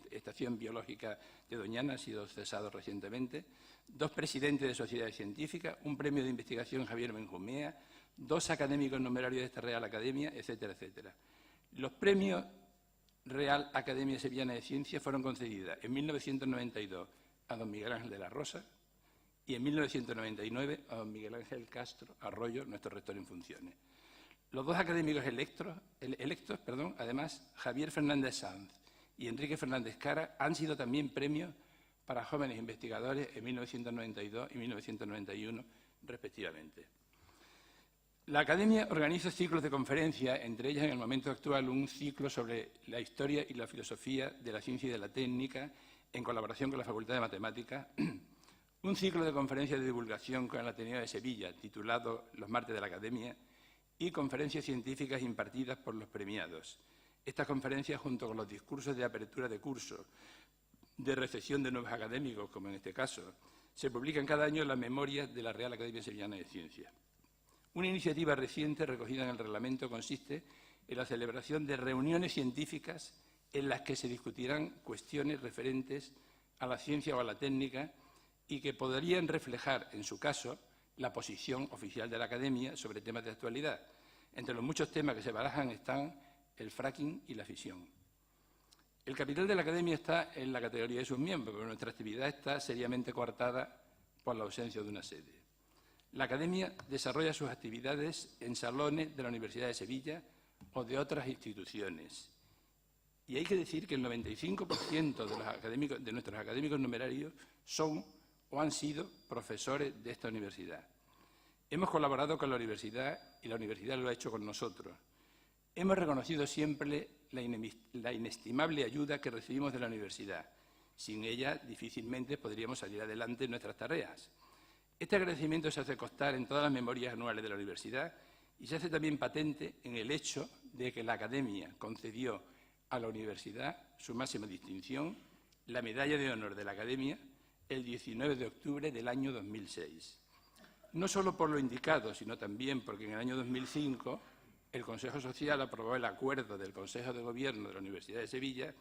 Estación Biológica de Doñana, ha sido cesado recientemente, 2 presidentes de sociedades científicas, un premio de investigación Javier Benjumea, 2 académicos numerarios de esta Real Academia, etcétera, etcétera. Los premios Real Academia Sevillana de Ciencias fueron concedidas en 1992 a don Miguel Ángel de la Rosa y en 1999 a don Miguel Ángel Castro Arroyo, nuestro rector en funciones. Los 2 académicos electos, además, Javier Fernández Sanz y Enrique Fernández Cara, han sido también premios para jóvenes investigadores en 1992 y 1991, respectivamente. La Academia organiza ciclos de conferencias, entre ellas en el momento actual un ciclo sobre la historia y la filosofía de la ciencia y de la técnica, en colaboración con la Facultad de Matemáticas, un ciclo de conferencias de divulgación con el Ateneo de Sevilla, titulado Los martes de la Academia, y conferencias científicas impartidas por los premiados. Estas conferencias, junto con los discursos de apertura de curso, de recepción de nuevos académicos, como en este caso, se publican cada año en las memorias de la Real Academia Sevillana de Ciencias. Una iniciativa reciente recogida en el reglamento consiste en la celebración de reuniones científicas en las que se discutirán cuestiones referentes a la ciencia o a la técnica y que podrían reflejar, en su caso, la posición oficial de la Academia sobre temas de actualidad. Entre los muchos temas que se barajan están el fracking y la fisión. El capital de la Academia está en la categoría de sus miembros, pero nuestra actividad está seriamente coartada por la ausencia de una sede. La Academia desarrolla sus actividades en salones de la Universidad de Sevilla o de otras instituciones. Y hay que decir que el 95% de nuestros académicos numerarios son o han sido profesores de esta universidad. Hemos colaborado con la universidad y la universidad lo ha hecho con nosotros. Hemos reconocido siempre la inestimable ayuda que recibimos de la universidad. Sin ella, difícilmente podríamos salir adelante en nuestras tareas. Este agradecimiento se hace constar en todas las memorias anuales de la universidad y se hace también patente en el hecho de que la Academia concedió a la universidad su máxima distinción, la Medalla de Honor de la Academia, el 19 de octubre del año 2006. No solo por lo indicado, sino también porque en el año 2005 el Consejo Social aprobó el acuerdo del Consejo de Gobierno de la Universidad de Sevilla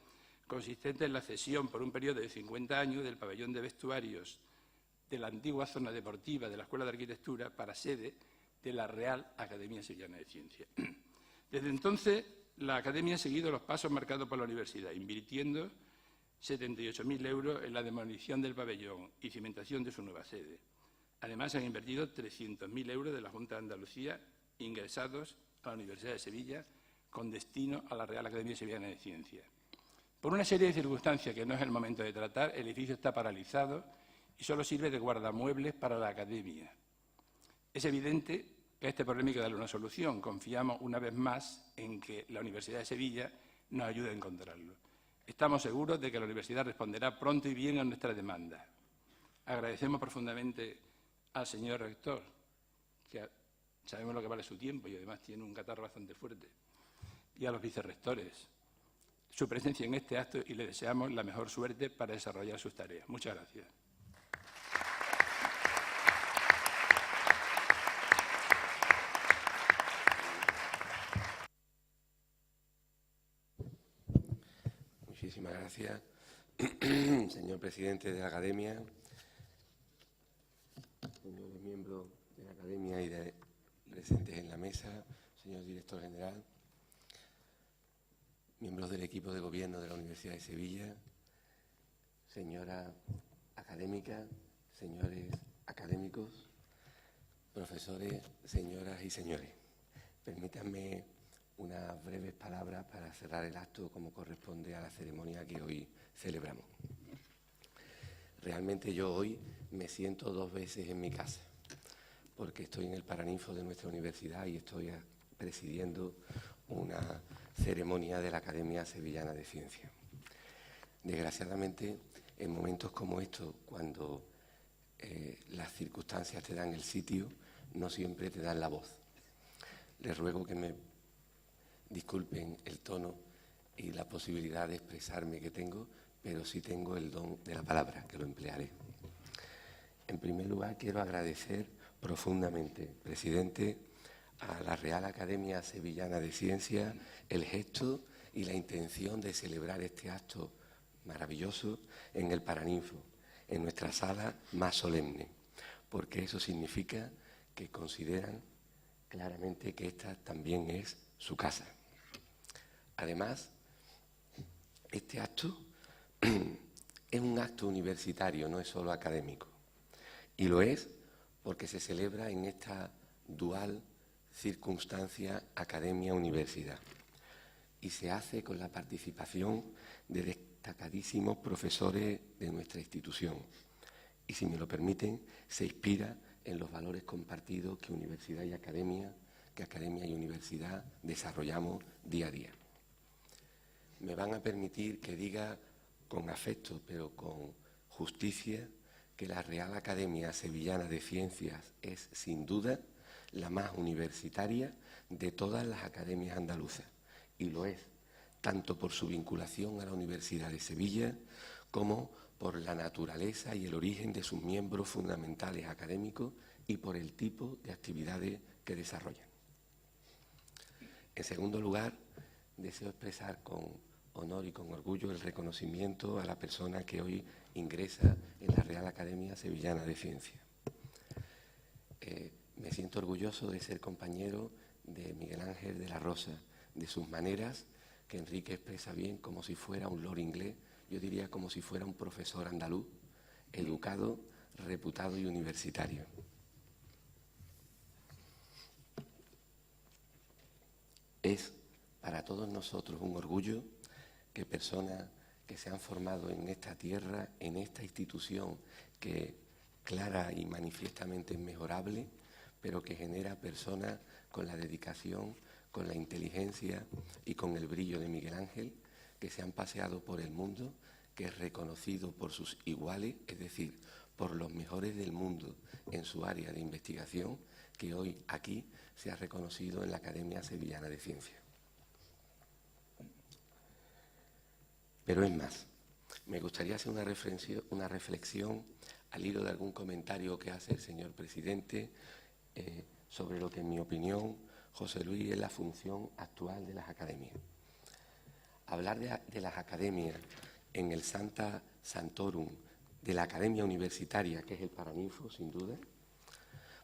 consistente en la cesión por un periodo de 50 años del pabellón de vestuarios de la antigua zona deportiva de la Escuela de Arquitectura para sede de la Real Academia Sevillana de Ciencias. Desde entonces, la Academia ha seguido los pasos marcados por la universidad, invirtiendo 78.000 euros en la demolición del pabellón y cimentación de su nueva sede. Además, han invertido 300.000 euros de la Junta de Andalucía ingresados a la Universidad de Sevilla con destino a la Real Academia Sevillana de Ciencias. Por una serie de circunstancias que no es el momento de tratar, el edificio está paralizado y solo sirve de guardamuebles para la Academia. Es evidente que a este problema hay que darle una solución. Confiamos una vez más en que la Universidad de Sevilla nos ayude a encontrarlo. Estamos seguros de que la Universidad responderá pronto y bien a nuestra demanda. Agradecemos profundamente al señor rector, que sabemos lo que vale su tiempo y además tiene un catarro bastante fuerte, y a los vicerrectores su presencia en este acto y le deseamos la mejor suerte para desarrollar sus tareas. Muchas gracias. Muchísimas gracias, señor presidente de la Academia, señores miembros de la Academia y presentes en la mesa, señor director general, miembros del equipo de gobierno de la Universidad de Sevilla, señora académica, señores académicos, profesores, señoras y señores. Permítanme unas breves palabras para cerrar el acto como corresponde a la ceremonia que hoy celebramos. Realmente yo hoy me siento 2 veces en mi casa, porque estoy en el Paraninfo de nuestra universidad y estoy presidiendo una ceremonia de la Academia Sevillana de Ciencias. Desgraciadamente, en momentos como estos, cuando las circunstancias te dan el sitio, no siempre te dan la voz. Les ruego que me disculpen el tono y la posibilidad de expresarme que tengo, pero sí tengo el don de la palabra, que lo emplearé. En primer lugar, quiero agradecer profundamente, presidente, a la Real Academia Sevillana de Ciencias el gesto y la intención de celebrar este acto maravilloso en el Paraninfo, en nuestra sala más solemne, porque eso significa que consideran claramente que esta también es su casa. Además, este acto es un acto universitario, no es solo académico, y lo es porque se celebra en esta dual circunstancia academia-universidad y se hace con la participación de destacadísimos profesores de nuestra institución y, si me lo permiten, se inspira en los valores compartidos que universidad y academia, que academia y universidad desarrollamos día a día. Me van a permitir que diga con afecto, pero con justicia, que la Real Academia Sevillana de Ciencias es, sin duda, la más universitaria de todas las academias andaluzas. Y lo es, tanto por su vinculación a la Universidad de Sevilla, como por la naturaleza y el origen de sus miembros fundamentales académicos y por el tipo de actividades que desarrollan. En segundo lugar, deseo expresar con honor y con orgullo el reconocimiento a la persona que hoy ingresa en la Real Academia Sevillana de Ciencias. Me siento orgulloso de ser compañero de Miguel Ángel de la Rosa, de sus maneras, que Enrique expresa bien como si fuera un lord inglés, yo diría como si fuera un profesor andaluz, educado, reputado y universitario. Es para todos nosotros un orgullo que personas que se han formado en esta tierra, en esta institución que clara y manifiestamente es mejorable, pero que genera personas con la dedicación, con la inteligencia y con el brillo de Miguel Ángel, que se han paseado por el mundo, que es reconocido por sus iguales, es decir, por los mejores del mundo en su área de investigación, que hoy aquí se ha reconocido en la Academia Sevillana de Ciencias. Pero es más, me gustaría hacer una reflexión al hilo de algún comentario que hace el señor presidente sobre lo que, en mi opinión, José Luis, es la función actual de las academias. Hablar de las academias en el Sancta Sanctorum de la Academia Universitaria, que es el Paraninfo, sin duda,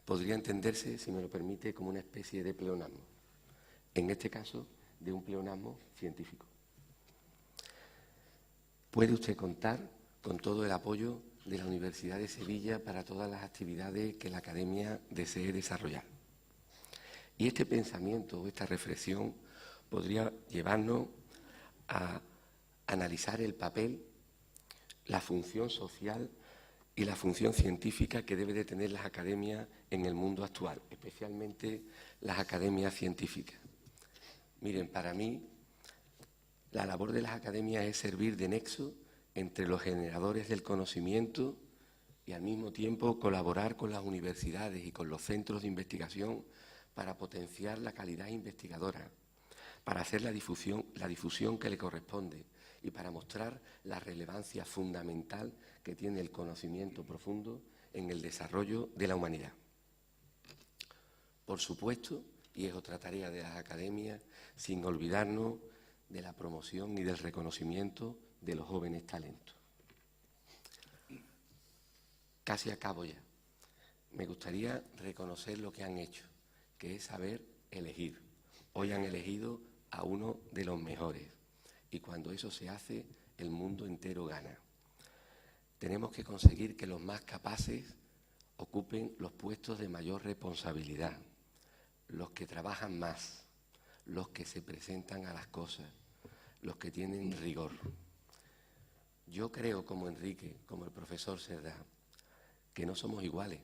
podría entenderse, si me lo permite, como una especie de pleonasmo. En este caso, de un pleonasmo científico. Puede usted contar con todo el apoyo de la Universidad de Sevilla para todas las actividades que la Academia desee desarrollar. Y este pensamiento, esta reflexión, podría llevarnos a analizar el papel, la función social y la función científica que debe de tener las academias en el mundo actual, especialmente las academias científicas. Miren, para mí, la labor de las academias es servir de nexo entre los generadores del conocimiento y al mismo tiempo colaborar con las universidades y con los centros de investigación para potenciar la calidad investigadora, para hacer la difusión que le corresponde y para mostrar la relevancia fundamental que tiene el conocimiento profundo en el desarrollo de la humanidad. Por supuesto, y es otra tarea de las academias, sin olvidarnos de la promoción y del reconocimiento de los jóvenes talentos. Casi acabo ya. Me gustaría reconocer lo que han hecho, que es saber elegir. Hoy han elegido a uno de los mejores y cuando eso se hace, el mundo entero gana. Tenemos que conseguir que los más capaces ocupen los puestos de mayor responsabilidad, los que trabajan más, los que se presentan a las cosas, los que tienen rigor. Yo creo, como Enrique, como el profesor Cerdá, que no somos iguales.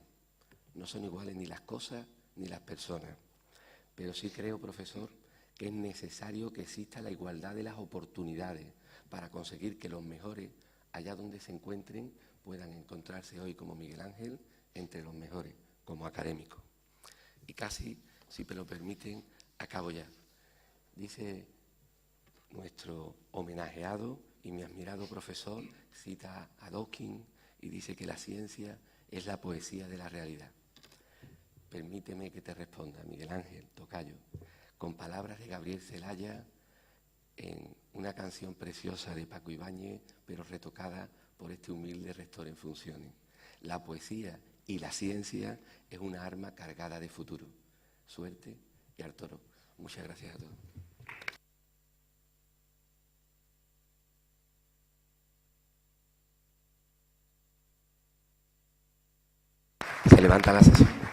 No son iguales ni las cosas ni las personas. Pero sí creo, profesor, que es necesario que exista la igualdad de las oportunidades para conseguir que los mejores, allá donde se encuentren, puedan encontrarse hoy como Miguel Ángel entre los mejores, como académicos. Y casi, si me lo permiten, acabo ya. Dice nuestro homenajeado y mi admirado profesor, cita a Dawkins y dice que la ciencia es la poesía de la realidad. Permíteme que te responda, Miguel Ángel Tocayo, con palabras de Gabriel Celaya en una canción preciosa de Paco Ibáñez, pero retocada por este humilde rector en funciones. La poesía y la ciencia es una arma cargada de futuro. Suerte y al toro. Muchas gracias a todos. Se levanta la sesión.